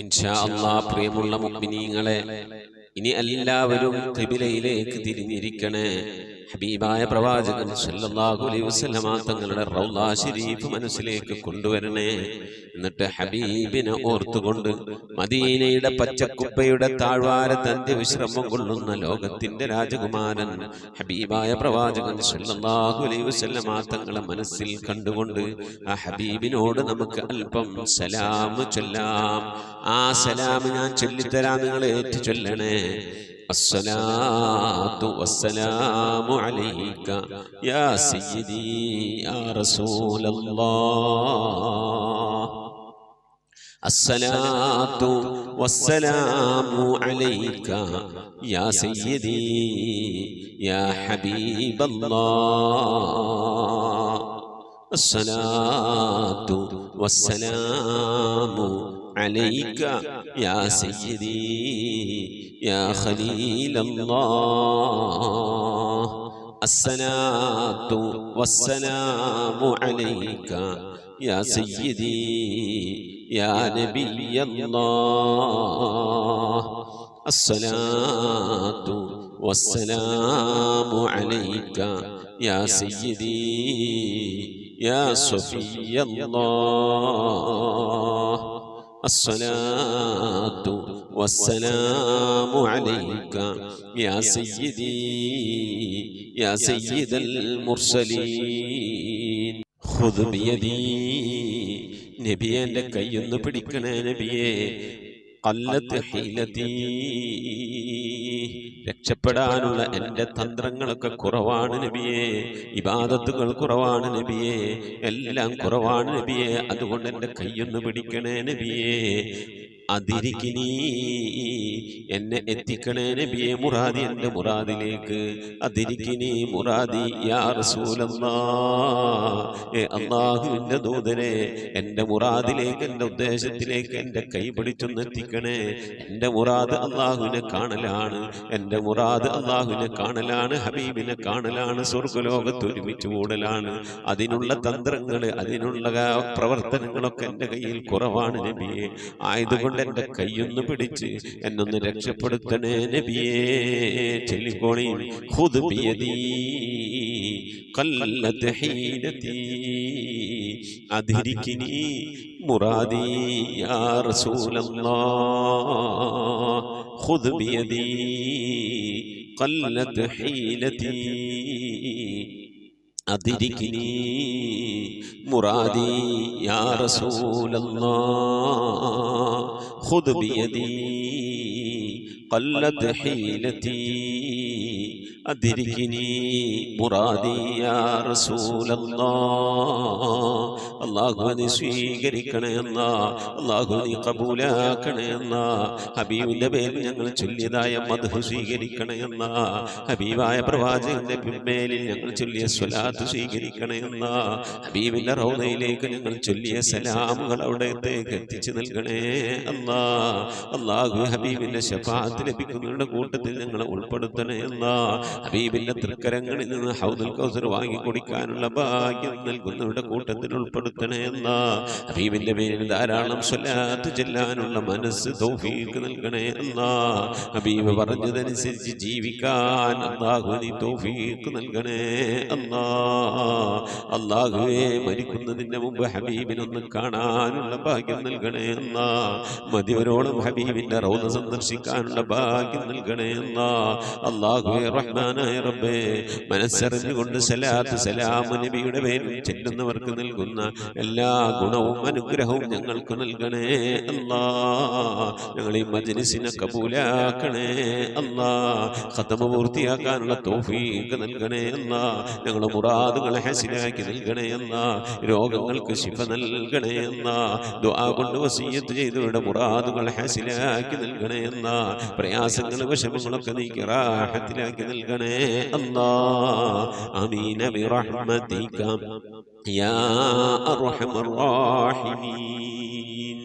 ഇൻഷാ അല്ലാഹ് പ്രിയമുള്ള മുഅ്മിനീങ്ങളെ, ഇനി എല്ലാവരും ഖിബിലയിലേക്ക് തിരിഞ്ഞിരിക്കണേ. ഹബീബായ പ്രവാചകൻ സല്ലല്ലാഹു അലൈഹി വസല്ലമ തങ്ങളുടെ റൗള ശരീഫ് മനസ്സിലേക്ക് കൊണ്ടുവരണേ. എന്നിട്ട് ഹബീബിനെ ഓർത്തുകൊണ്ട് മദീനയുടെ പച്ചക്കുപ്പയുടെ താഴ്വാരത്ത് അന്ത്യവിശ്രമം കൊള്ളുന്ന ലോകത്തിന്റെ രാജകുമാരൻ ഹബീബായ പ്രവാചകൻ സല്ലല്ലാഹു അലൈഹി വസല്ലമ തങ്ങളെ മനസ്സിൽ കണ്ടുകൊണ്ട് ആ ഹബീബിനോട് നമുക്ക് അല്പം സലാം ചൊല്ലാം. ആ സലാം ഞാൻ ചൊല്ലിത്തരാം, നിങ്ങൾ ഏറ്റു ചൊല്ലണേ. الصلاة والسلام عليك يا سيدي يا رسول الله الصلاة والسلام عليك يا سيدي يا حبيب الله الصلاة والسلام عليك يا سيدي يا خليل الله الصلاة والسلام عليك يا سيدي يا نبي الله الصلاة والسلام عليك يا سيدي يا صفي الله الصلاة والسلام عليك يا سيدي يا سيد المرسلين خذ بيدي നബിയെ എൻ്റെ കൈയൊന്ന് പിടിക്കണേ നബിയെ. ഖല്ലത്ത് ഹീലതീ, രക്ഷപ്പെടാനുള്ള എൻ്റെ തന്ത്രങ്ങളൊക്കെ കുറവാണ് നബിയെ, ഇബാദത്തുകൾ കുറവാണ് നബിയെ, എല്ലാം കുറവാണ് നബിയെ. അതുകൊണ്ട് എൻ്റെ കൈയൊന്ന് പിടിക്കണേ നബിയെ. അതിരിക്കിനി, എന്നെ എത്തിക്കണേ നബിയെ മുറാദി, എൻ്റെ മുറാദിലേക്ക്. അതിരിക്കിനി മുറാദി യാ റസൂലല്ലാഹ്, അല്ലാഹുവിൻ്റെ ദൂതനെ എൻ്റെ മുറാദിലേക്ക്, എൻ്റെ ഉദ്ദേശത്തിലേക്ക് എൻ്റെ കൈ പിടിച്ചൊന്ന് എത്തിക്കണേ. എൻ്റെ മുറാദ് അല്ലാഹുവിനെ കാണലാണ്, എൻ്റെ മുറാദ് അല്ലാഹുവിനെ കാണലാണ്, ഹബീബിനെ കാണലാണ്, സ്വർഗ്ഗലോകത്ത് ഒരുമിച്ച് കൂടലാണ്. അതിനുള്ള തന്ത്രങ്ങൾ, അതിനുള്ള പ്രവർത്തനങ്ങളൊക്കെ എൻ്റെ കയ്യിൽ കുറവാണ് നബിയെ. ആയതുകൊണ്ട് എൻ്റെ കൈയൊന്ന് പിടിച്ച് എന്നൊന്ന് രക്ഷപ്പെടുത്തണേ നബിയേ. ചൊല്ലിക്കോണി. ഖുദ് ബിയദീ ഖല്ലത്ത് ഹീലതീ അദ്രികിനി മുറാദി യാ റസൂലല്ലാഹ്. ഖുദ് ബിയദീ ഖല്ലത്ത് ഹീലതീ أدركني مرادي يا رسول الله. خذ بيدي قلت حيلتي أدركني مرادي يا رسول الله. അല്ലാഹുവിനെ സ്വീകരിക്കണേ അല്ലാ, അല്ലാഹുവിനെ കബൂലാക്കണേ അല്ലാ. ഹബീബിന്റെ പേരിൽ ഞങ്ങൾ ചൊല്ലിയതായ മദ്ഹ് സ്വീകരിക്കണേ അല്ലാ. ഹബീബായ പ്രവാചകന്റെ മേലിൽ ഞങ്ങൾ ചൊല്ലിയ സ്വലാത്ത് സ്വീകരിക്കണേ അല്ലാ. ഹബീബിന്റെ റൗദയിലേക്ക് ഞങ്ങൾ ചൊല്ലിയ സലാമുകൾ അവിടത്തേക്ക് എത്തിച്ചു നൽകണേ അല്ലാ. അല്ലാഹു ഹബീബിന്റെ ശഫാഅത്ത് ലഭിക്കുന്നവരുടെ കൂട്ടത്തിൽ ഞങ്ങളെ ഉൾപ്പെടുത്തണേ അല്ലാ. ഹബീബിന്റെ തൃക്കരങ്ങളിൽ നിന്ന് ഹൗദുൽ കൗസർ വാങ്ങി കുടിക്കാനുള്ള ഭാഗ്യം നൽകുന്നവരുടെ കൂട്ടത്തിൽ ഉൾപ്പെടുത്തണേ അല്ലാ. ഹബീബിന്റെ പേരിൽ ധാരാളം സ്വലാത്ത് ചെല്ലാനുള്ള മനസ്സ് തൗഫീഖ് നൽകണേ അല്ലാ. ഹബീബ് പറഞ്ഞതനുസരിച്ച് ജീവിക്കാൻ അല്ലാഹു നീ തൗഫീഖ് നൽകണേ അല്ലാ. അല്ലാഹുവേ, മരിക്കുന്നതിന്റെ മുമ്പ് ഹബീബിനൊന്ന് കാണാനുള്ള ഭാഗ്യം നൽകണേ അല്ലാ. മതിവരോളം ഹബീബിന്റെ റൗള സന്ദർശിക്കാനുള്ള ഭാഗ്യം നൽകണേ അല്ലാ. അല്ലാഹുവേ റഹ്മാനായ റബ്ബേ, മനസ്സറിഞ്ഞുകൊണ്ട് സലാത്ത് സലാം നബിയുടെ പേരിൽ ചെല്ലുന്നവർക്ക് നൽകുന്ന എല്ലാ ഗുണവും അനുഗ്രഹവും ഞങ്ങൾക്ക് നൽകണേ അല്ലാ. ഞങ്ങൾ ഈ മജ്ലിസിനെ കബൂലാക്കണേ അല്ലാ. ഖതമ പൂർത്തിയാക്കാനുള്ള തൗഫീഖ് നൽകണേ അല്ലാ. ഞങ്ങളുടെ മുറാദുകളെ ഹസിലാക്കി നൽകണേ അല്ലാ. രോഗങ്ങൾക്ക് ശിഫ നൽകണേ അല്ലാ. ദുആ കൊണ്ട് വസിയ്യത്ത് ചെയ്തവരുടെ മുറാദുകൾ ഹസിലാക്കി നൽകണേ അല്ലാ. പ്രയാസങ്ങൾ വിഷമങ്ങളൊക്കെ നീക്കി റാഹത്തിലാക്കി നൽകണേ അല്ലാ. ആമീൻ ബിറഹ്മതിക യാ അർഹമർ റഹീമീൻ.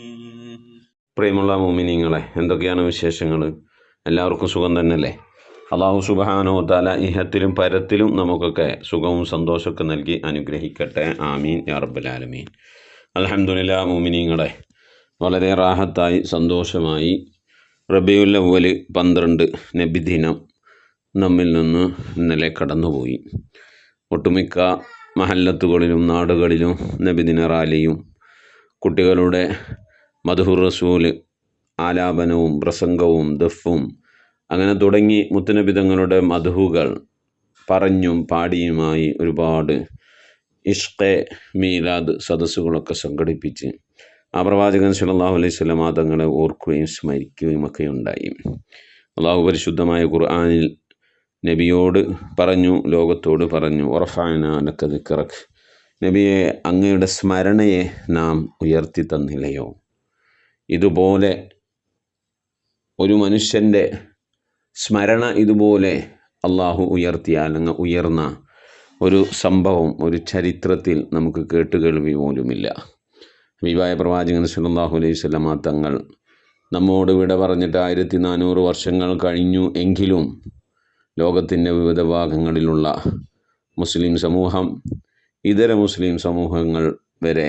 പ്രിയമുള്ള മുഅ്മിനീങ്ങളെ, എന്തൊക്കെയാണ് വിശേഷങ്ങൾ? എല്ലാവർക്കും സുഖം തന്നെയല്ലേ? അല്ലാഹു സുബ്ഹാനഹു വ തആല ഇഹത്തിലും പരത്തിലും നമുക്കൊക്കെ സുഖവും സന്തോഷമൊക്കെ നൽകി അനുഗ്രഹിക്കട്ടെ. ആമീൻ യാ റബ്ബൽ ആലമീൻ. അൽഹംദുലില്ലാഹ് മുഅ്മിനീങ്ങളെ, വളരെ റാഹത്തായി സന്തോഷമായി റബീഉൽ അവ്വൽ 12 നബിദിനം നമ്മിൽ നിന്ന് ഇന്നലെ കടന്നുപോയി. ഒട്ടുമിക്ക മഹല്ലത്തുകളിലും നാടുകളിലും നബിദിന റാലിയും കുട്ടികളുടെ മദ്ഹുർ റസൂൽ ആലാപനവും പ്രസംഗവും ദഫും അങ്ങനെ തുടങ്ങി മുത്തുനബിതങ്ങളുടെ മദ്ഹുകൾ പറഞ്ഞും പാടിയുമായി ഒരുപാട് ഇഷ്ഖെ മീലാദ് സദസ്സുകളൊക്കെ സംഘടിപ്പിച്ച് ആ പ്രവാചകൻ സല്ലല്ലാഹു അലൈഹി വസല്ലം തങ്ങളെ ഓർക്കുകയും സ്മരിക്കുകയും ഒക്കെ ഉണ്ടായി. അള്ളാഹു പരിശുദ്ധമായ ഖുർആനിൽ നബിയോട് പറഞ്ഞു, ലോകത്തോട് പറഞ്ഞു, വറഫഅനാ ലക ദിക്റക്, നബിയെ അങ്ങയുടെ സ്മരണയെ നാം ഉയർത്തി തന്നില്ലയോ? ഇതുപോലെ ഒരു മനുഷ്യൻ്റെ സ്മരണ ഇതുപോലെ അള്ളാഹു ഉയർത്തിയാൽ അങ്ങ് ഉയർന്ന ഒരു സംഭവം ഒരു ചരിത്രത്തിൽ നമുക്ക് കേട്ടുകേൾവി പോലുമില്ല. ഹബീബായ പ്രവാചകൻ സല്ലല്ലാഹു അലൈഹി വസല്ലം തങ്ങൾ നമ്മോട് വിട പറഞ്ഞിട്ട് 1400 വർഷങ്ങൾ കഴിഞ്ഞു എങ്കിലും ലോകത്തിൻ്റെ വിവിധ ഭാഗങ്ങളിലുള്ള മുസ്ലിം സമൂഹം, ഇതര മുസ്ലിം സമൂഹങ്ങൾ വരെ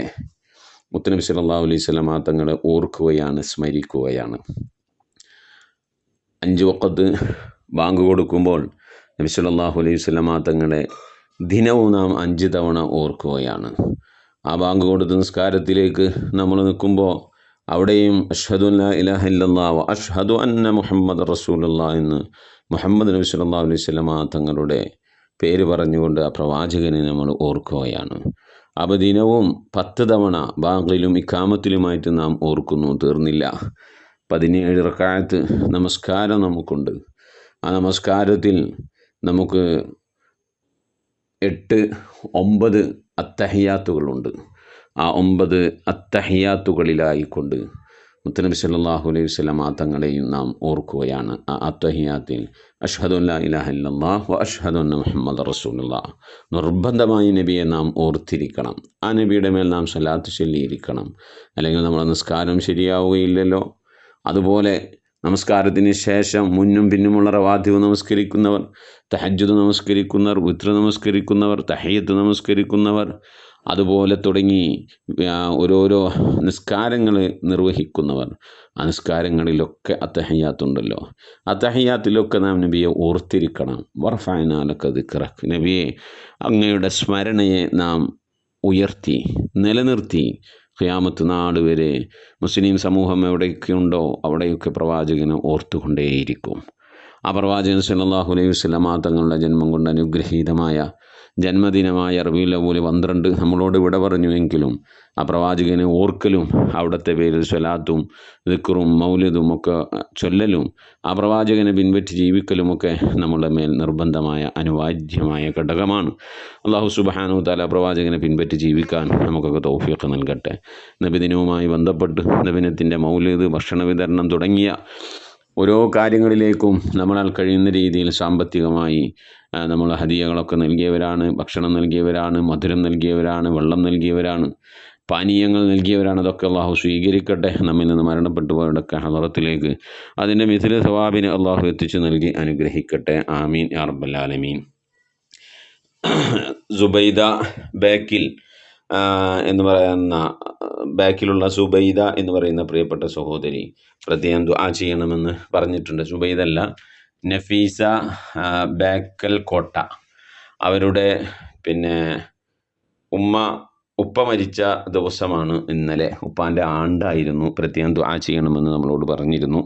മുത്തുനബി സല്ലല്ലാഹു അലൈഹി വസല്ലം തങ്ങളെ ഓർക്കുകയാണ്, സ്മരിക്കുകയാണ്. 5 വഖത്ത് ബാങ്ക് കൊടുക്കുമ്പോൾ നബി സല്ലല്ലാഹു അലൈഹി വസല്ലം തങ്ങളെ ദിനവും നാം 5 തവണ ഓർക്കുകയാണ്. ആ ബാങ്ക് കൊടുത്ത നിസ്കാരത്തിലേക്ക് നമ്മൾ നിൽക്കുമ്പോൾ അവിടെയും അഷ്ഹദു അല്ലാ ഇലാഹ ഇല്ലല്ലാഹ് വ അഷ്ഹദു അന്ന മുഹമ്മദ് റസൂലുള്ളാഹ് എന്ന് മുഹമ്മദ് നബി സല്ലല്ലാഹു അലൈഹി വസല്ലം തങ്ങളുടെ പേര് പറഞ്ഞുകൊണ്ട് ആ പ്രവാചകനെ നമ്മൾ ഓർക്കുകയാണ്. അപ്പോൾ ദിനവും 10 തവണ ബാങ്കിലും ഇഖാമത്തിലുമായിട്ട് നാം ഓർക്കുന്നു, തീർന്നില്ല. 17 റക്അത്ത് നമസ്കാരം നമുക്കുണ്ട്. ആ നമസ്കാരത്തിൽ നമുക്ക് 8-9 അത്തഹിയാത്തുകളുണ്ട്. ആ 9 അത്തഹിയാത്തുകളിലായിക്കൊണ്ട് മുത്തുനബി സല്ലല്ലാഹു അലൈഹി വസല്ലം തങ്ങളെയും നാം ഓർക്കുകയാണ്. ആ അത്തഹിയാത്തിൽ അഷ്ഹദു അല്ലാ ഇലാഹ ഇല്ലല്ലാഹ് വ അഷ്ഹദു അന്ന മുഹമ്മദ് റസൂലുള്ളാഹ് നിർബന്ധമായി നബിയെ നാം ഓർത്തിരിക്കണം. ആ നബിയുടെ മേൽ നാം സ്വലാത്ത് ചൊല്ലിയിരിക്കണം, അല്ലെങ്കിൽ നമ്മുടെ നിസ്കാരം ശരിയാവുകയില്ലല്ലോ. അതുപോലെ നമസ്കാരത്തിന് ശേഷം മുന്നും പിന്നുമുള്ള റവാത്തിബ് നമസ്കരിക്കുന്നവർ, തഹജ്ജുദ് നമസ്കരിക്കുന്നവർ, വിത്ർ നമസ്കരിക്കുന്നവർ, തഹയ്യത്ത് നമസ്കരിക്കുന്നവർ, അതുപോലെ തുടങ്ങി ഓരോരോ നിസ്കാരങ്ങൾ നിർവഹിക്കുന്നവർ, ആ നിസ്കാരങ്ങളിലൊക്കെ അത്തഹിയാത്തുണ്ടല്ലോ. അത്തഹിയാത്തിലൊക്കെ നാം നബിയെ ഓർത്തിരിക്കണം. വറഫഅനാ ലക ദിക്റക്, നബിയെ അങ്ങയുടെ സ്മരണയെ നാം ഉയർത്തി നിലനിർത്തി ഖിയാമത്ത് നാട് വരെ മുസ്ലിം സമൂഹം എവിടെയൊക്കെയുണ്ടോ അവിടെയൊക്കെ പ്രവാചകനെ ഓർത്തുകൊണ്ടേയിരിക്കും. ആ പ്രവാചകൻ സല്ലല്ലാഹു അലൈഹി വസല്ലം തങ്ങളുടെ ജന്മം കൊണ്ട് അനുഗ്രഹീതമായ ജന്മദിനമായ റബീഉൽ അവ്വൽ 12 നമ്മളോട് വിട പറഞ്ഞുവെങ്കിലും ആ പ്രവാചകനെ ഓർക്കലും അവിടുത്തെ പേരിൽ സ്വലാത്തും ദിക്റും മൗലിദും ഒക്കെ ചൊല്ലലും ആ പ്രവാചകനെ പിൻപറ്റി ജീവിക്കലുമൊക്കെ നമ്മുടെ മേൽ നിർബന്ധമായ അനിവാര്യമായ ഘടകമാണ്. അല്ലാഹു സുബ്ഹാനഹു വ തആല പ്രവാചകനെ പിൻപറ്റി ജീവിക്കാൻ നമുക്കൊക്കെ തൗഫീഖ് നൽകട്ടെ. നബിദിനവുമായി ബന്ധപ്പെട്ട് നബിദിനത്തിൻ്റെ മൗലിദ്, ഭക്ഷണ വിതരണം തുടങ്ങിയ ഓരോ കാര്യങ്ങളിലേക്കും നമ്മളാൽ കഴിയുന്ന രീതിയിൽ സാമ്പത്തികമായി നമ്മൾ ഹദിയകളൊക്കെ നൽകിയവരാണ്, ഭക്ഷണം നൽകിയവരാണ്, മധുരം നൽകിയവരാണ്, വെള്ളം നൽകിയവരാണ്. പാനീയങ്ങൾ നൽകിയവരാണ്. അതൊക്കെ അള്ളാഹു സ്വീകരിക്കട്ടെ. നമ്മിൽ നിന്ന് മരണപ്പെട്ടു പോയവരുടെയൊക്കെ ഹളറത്തിലേക്ക് അതിൻ്റെ മിഥില സവാബിനെ അള്ളാഹു എത്തിച്ചു നൽകി അനുഗ്രഹിക്കട്ടെ. ആമീൻ യാ റബ്ബൽ ആലമീൻ. സുബൈദ ബാക്കിൽ എന്ന് പറയുന്ന ബാക്കിലുള്ള സുബൈദ എന്ന് പറയുന്ന പ്രിയപ്പെട്ട സഹോദരി പ്രത്യേകം ദുആ ചെയ്യണമെന്ന് പറഞ്ഞിട്ടുണ്ട്. സുബൈദ അല്ല, നഫീസ ബാക്കൽ കോട്ട. അവരുടെ ഉപ്പ മരിച്ച ദിവസമാണ് ഇന്നലെ. ഉപ്പാൻ്റെ ആണ്ടായിരുന്നു. പ്രത്യേകം ദുആ ചെയ്യണമെന്ന് നമ്മളോട് പറഞ്ഞിരുന്നു.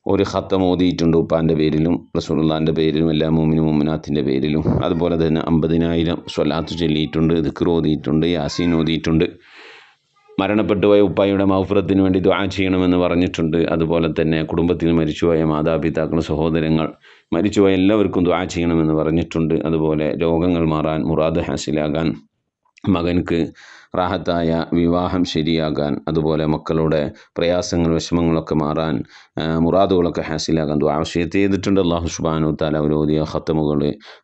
ഒരു ഖത്തം ഓതിയിട്ടുണ്ട് ഉപ്പാൻ്റെ പേരിലും റസൂലുള്ളാഹിൻ്റെ പേരിലും എല്ലാ മുഅ്മിനും മുഅ്മിനാത്തിൻ്റെ പേരിലും. അതുപോലെ തന്നെ 50,000 സ്വലാത്ത് ചൊല്ലിയിട്ടുണ്ട്, ദിക്ർ ഓതിയിട്ടുണ്ട്, യാസീൻ ഓതിയിട്ടുണ്ട്. മരണപ്പെട്ടു പോയ ഉപ്പായുടെ മഗ്ഫിറത്തിന് വേണ്ടി ദുആ ചെയ്യണമെന്ന് പറഞ്ഞിട്ടുണ്ട്. അതുപോലെ തന്നെ കുടുംബത്തിൽ മരിച്ചുപോയ മാതാപിതാക്കൾ, സഹോദരങ്ങൾ, മരിച്ചുപോയ എല്ലാവർക്കും ദുആ ചെയ്യണമെന്ന് പറഞ്ഞിട്ടുണ്ട്. അതുപോലെ രോഗങ്ങൾ മാറാൻ, മുറാദ് ഹാസിലാകാൻ, മകൻക്ക് റാഹത്തായ വിവാഹം ശരിയാകാൻ, അതുപോലെ മക്കളുടെ പ്രയാസങ്ങൾ വിഷമങ്ങളൊക്കെ മാറാൻ, മുറാദുകളൊക്കെ ഹാസിലാകാൻ ദുആ വസിയത്ത് ചെയ്തിട്ടുണ്ട്. അല്ലാഹു സുബ്ഹാനഹു വ തആല അവരോധിയ ഖത്തമുകൾ,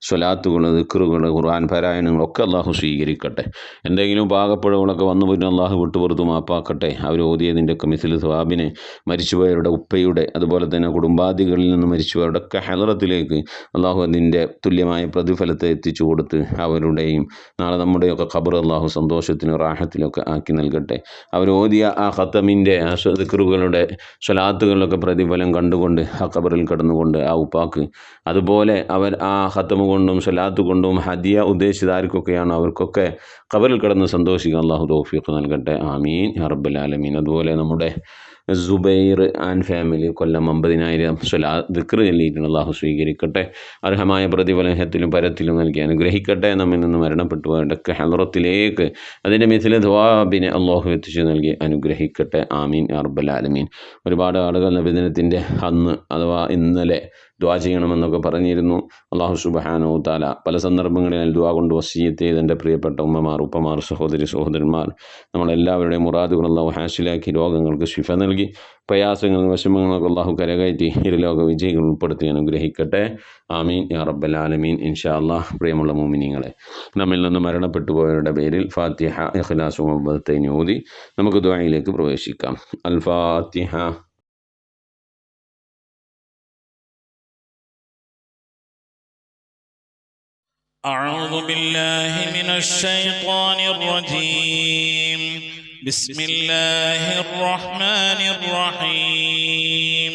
സ്വലാത്തുകൾ, ദിക്റുകൾ, ഖുർആൻ പാരായണങ്ങളൊക്കെ അല്ലാഹു സ്വീകരിക്കട്ടെ. എന്തെങ്കിലും പാകപ്പിഴവുകളൊക്കെ വന്നു പോയിട്ട് അല്ലാഹു വിട്ടുപുറത്തു മാപ്പാക്കട്ടെ. അവരോധിയതിൻ്റെയൊക്കെ മിസ്ലു സവാബിനെ മരിച്ചുപോയവരുടെ ഉപ്പയുടെ അതുപോലെ തന്നെ കുടുംബാദികളിൽ നിന്ന് മരിച്ചുപോയവരുടെയൊക്കെ ഹളറത്തിലേക്ക് അല്ലാഹു അതിൻ്റെ തുല്യമായ പ്രതിഫലത്തെ എത്തിച്ചു കൊടുത്ത് അവരുടെയും നാളെ നമ്മുടെയൊക്കെ ഖബർ അല്ലാഹു സന്തോഷത്തിനും റാഹത്തിലൊക്കെ ആക്കി നൽകട്ടെ. അവർ ഓതിയ ആ ഖത്തമിൻ്റെ ആ ദിക്റുകളുടെ സ്വലാത്തുകളിലൊക്കെ പ്രതിഫലം കണ്ടുകൊണ്ട് ആ ഖബറിൽ കിടന്നുകൊണ്ട് ആ ഉപ്പാക്ക് അതുപോലെ അവർ ആ ഖത്തമ് കൊണ്ടും സ്വലാത്ത് കൊണ്ടും ഹദിയ ഉദ്ദേശിച്ച ആർക്കൊക്കെയാണ് അവർക്കൊക്കെ ഖബറിൽ കിടന്ന് സന്തോഷിക്കാൻ അല്ലാഹു തൗഫീഖ് നൽകട്ടെ. ആമീൻ യാ റബ്ബൽ ആലമീൻ. അതുപോലെ നമ്മുടെ സുബൈർ ആൻഡ് ഫാമിലി കൊല്ലം 50,000 ദിക്ർ ചൊല്ലിയിട്ടുണ്ട്. അല്ലാഹു സ്വീകരിക്കട്ടെ. അർഹമായ പ്രതിഫലത്തിലും പരത്തിലും നൽകി അനുഗ്രഹിക്കട്ടെ. നമ്മിൽ നിന്ന് മരണപ്പെട്ടു പോയവരുടെയൊക്കെ ഹളറത്തിലേക്ക് അതിൻ്റെ മിഥില ദുആബിനെ അല്ലാഹു എത്തിച്ചു നൽകി അനുഗ്രഹിക്കട്ടെ. ആമീൻ യാ റബ്ബൽ ആലമീൻ. ഒരുപാട് ആളുകൾ നബിദിനത്തിൻ്റെ അന്ന് അഥവാ ഇന്നലെ ദുആ ചെയ്യണമെന്നൊക്കെ പറഞ്ഞിരുന്നു. അല്ലാഹു സുബ്ഹാനഹു വ തആല പല സന്ദർഭങ്ങളിൽ ദുആ കൊണ്ട് വസിയ്യത്ത് ചെയ്ത് എൻ്റെ പ്രിയപ്പെട്ട ഉമ്മമാർ, ഉപ്പമാർ, സഹോദരന്മാർ, നമ്മളെല്ലാവരുടെയും മുറാദുകൾ അല്ലാഹു ഹാസിലാക്കി രോഗങ്ങൾക്ക് ശിഫ നൽകി പ്രയാസങ്ങളും വിഷമങ്ങളൊക്കെ അല്ലാഹു കരകയറ്റി ഇരുലോക വിജയികൾ ഉൾപ്പെടുത്തി അനുഗ്രഹിക്കട്ടെ. ആമീൻ യാ റബ്ബൽ ആലമീൻ. ഇൻഷാ അല്ലാഹ്. പ്രിയമുള്ള മുഅ്മിനീങ്ങളെ, നമ്മിൽ നിന്ന് മരണപ്പെട്ടു പോയവരുടെ പേരിൽ ഫാത്തിഹ, ഇഖ്ലാസ്, മുഅവ്വദത്തൈൻ ഓതി നമുക്ക് ദുആയിലേക്ക് പ്രവേശിക്കാം. അൽ ഫാത്തിഹ.
أعوذ بالله من الشيطان الرجيم. بسم الله الرحمن الرحيم.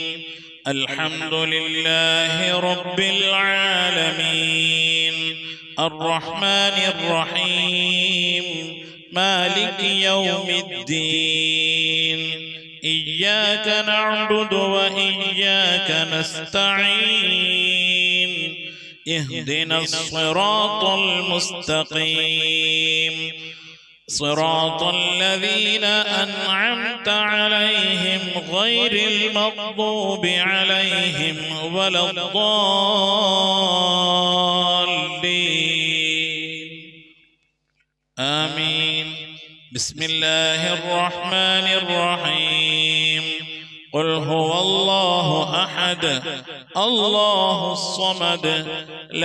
الحمد لله رب العالمين الرحمن الرحيم مالك يوم الدين. إياك نعبد وإياك نستعين. اهدنا الصراط المستقيم صراط الذين أنعمت عليهم غير المغضوب عليهم ولا الضالين. آمين. بسم الله الرحمن الرحيم. قل هو الله أحد الله الصمد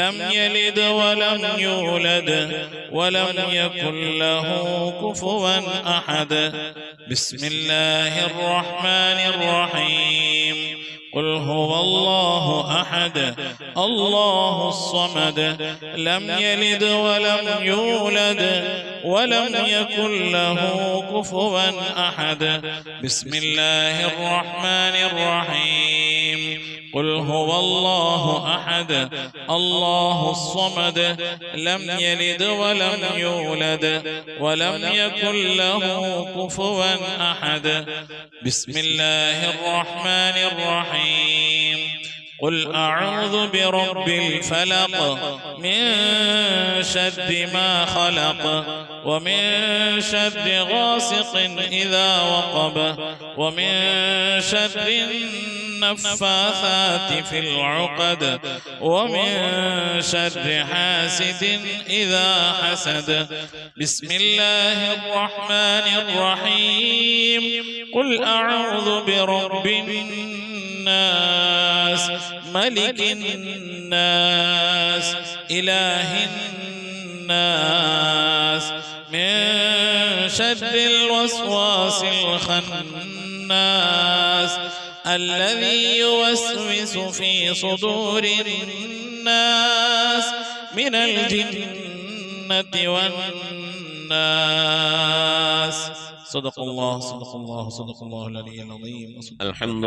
لم يلد ولم يولد ولم يكن له كفوا أحد. بسم الله الرحمن الرحيم. قل هو الله أحد الله الصمد لم يلد ولم يولد ولم يكن له كفوا أحد. بسم الله الرحمن الرحيم. قل هو الله أحد الله الصمد لم يلد ولم يولد ولم يكن له كفوا أحد. بسم الله الرحمن الرحيم. قل أعوذ برب الفلق من شر ما خلق ومن شر غاسق إذا وقب ومن شر النفاثات في العقد ومن شر حاسد إذا حسد. بسم الله الرحمن الرحيم. قل أعوذ برب الناس ملك الناس إله الناس من شر الوسواس الخناس الذي يوسوس في صدور الناس من الجنة والناس. صدق الله العلي العظيم.
الحمد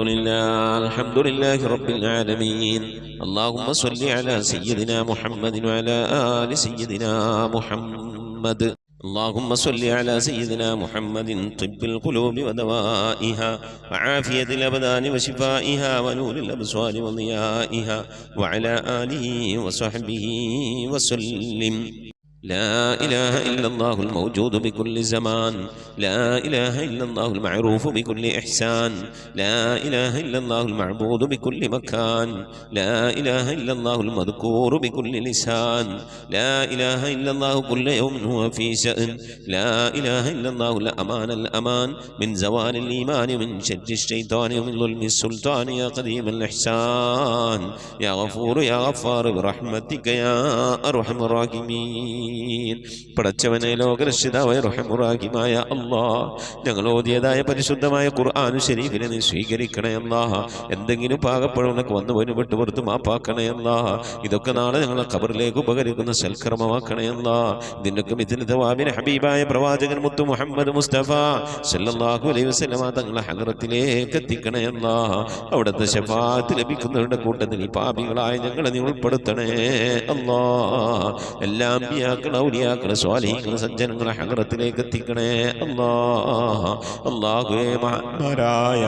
لله رب العالمين. اللهم صل على سيدنا محمد وعلى آل سيدنا محمد. اللهم صل على سيدنا محمد طب القلوب ودوائها وعافية الأبدان وشفائها ونور الأبصار وضيائها وعلى آله وصحبه وسلم. لا إله إلا الله الموجود بكل زمان، لا إله إلا الله المعروف بكل إحسان، لا إله إلا الله المعبود بكل مكان، لا إله إلا الله المذكور بكل لسان، لا إله إلا الله كل يوم هو في شأن، لا إله إلا الله الأمان من زوال الإيمان من شر الشيطان ومن ظلم السلطان يا قديم الإحسان يا غفور يا غفار برحمتك يا أرحم الراحمين. പടച്ചവനെ ലോകരക്ഷിതാവായ റഹീമായ അല്ലാഹ്, ഞങ്ങൾ ഓതിയതായ പരിശുദ്ധമായ ഖുർആൻ ശരീഫിനെ നീ സ്വീകരിക്കണേ അല്ലാഹ്. എന്തെങ്കിലും പാകപ്പെടുന്നൊക്കെ വന്നു പോയി വിട്ടു പുറത്ത് മാപ്പാക്കണേ അല്ലാഹ്. ഇതൊക്കെ നാളെ ഞങ്ങളെ ഖബറിലേക്ക് ഉപകരിക്കുന്ന സൽക്കർമ്മമാക്കണേ അല്ലാഹ്. ഇതിൻ്റെയൊക്കെ മിഥിൽ തവാബിന് ഹബീബായ പ്രവാചകൻ മുത്തു മുഹമ്മദ് മുസ്തഫ സല്ലല്ലാഹു അലൈഹി വസല്ലമ തങ്ങളെ ഹദറത്തിലേക്ക് എത്തിക്കണേ അല്ലാഹ്. അവിടുത്തെ ശഫാഅത്ത് ലഭിക്കുന്നവരുടെ കൂട്ടത്തിൽ ഈ പാപികളായ ഞങ്ങളെ നീ ഉൾപ്പെടുത്തണേ അല്ലാഹ്. എല്ലാം ഔലിയാക്കളെ സ്വാലിഹീങ്ങളെ സജ്ജനങ്ങളെ ഹദറത്തിലേക്ക് എത്തിക്കണേ അല്ലാഹ്. അല്ലാഹുവേ, മഹാന്മാരായ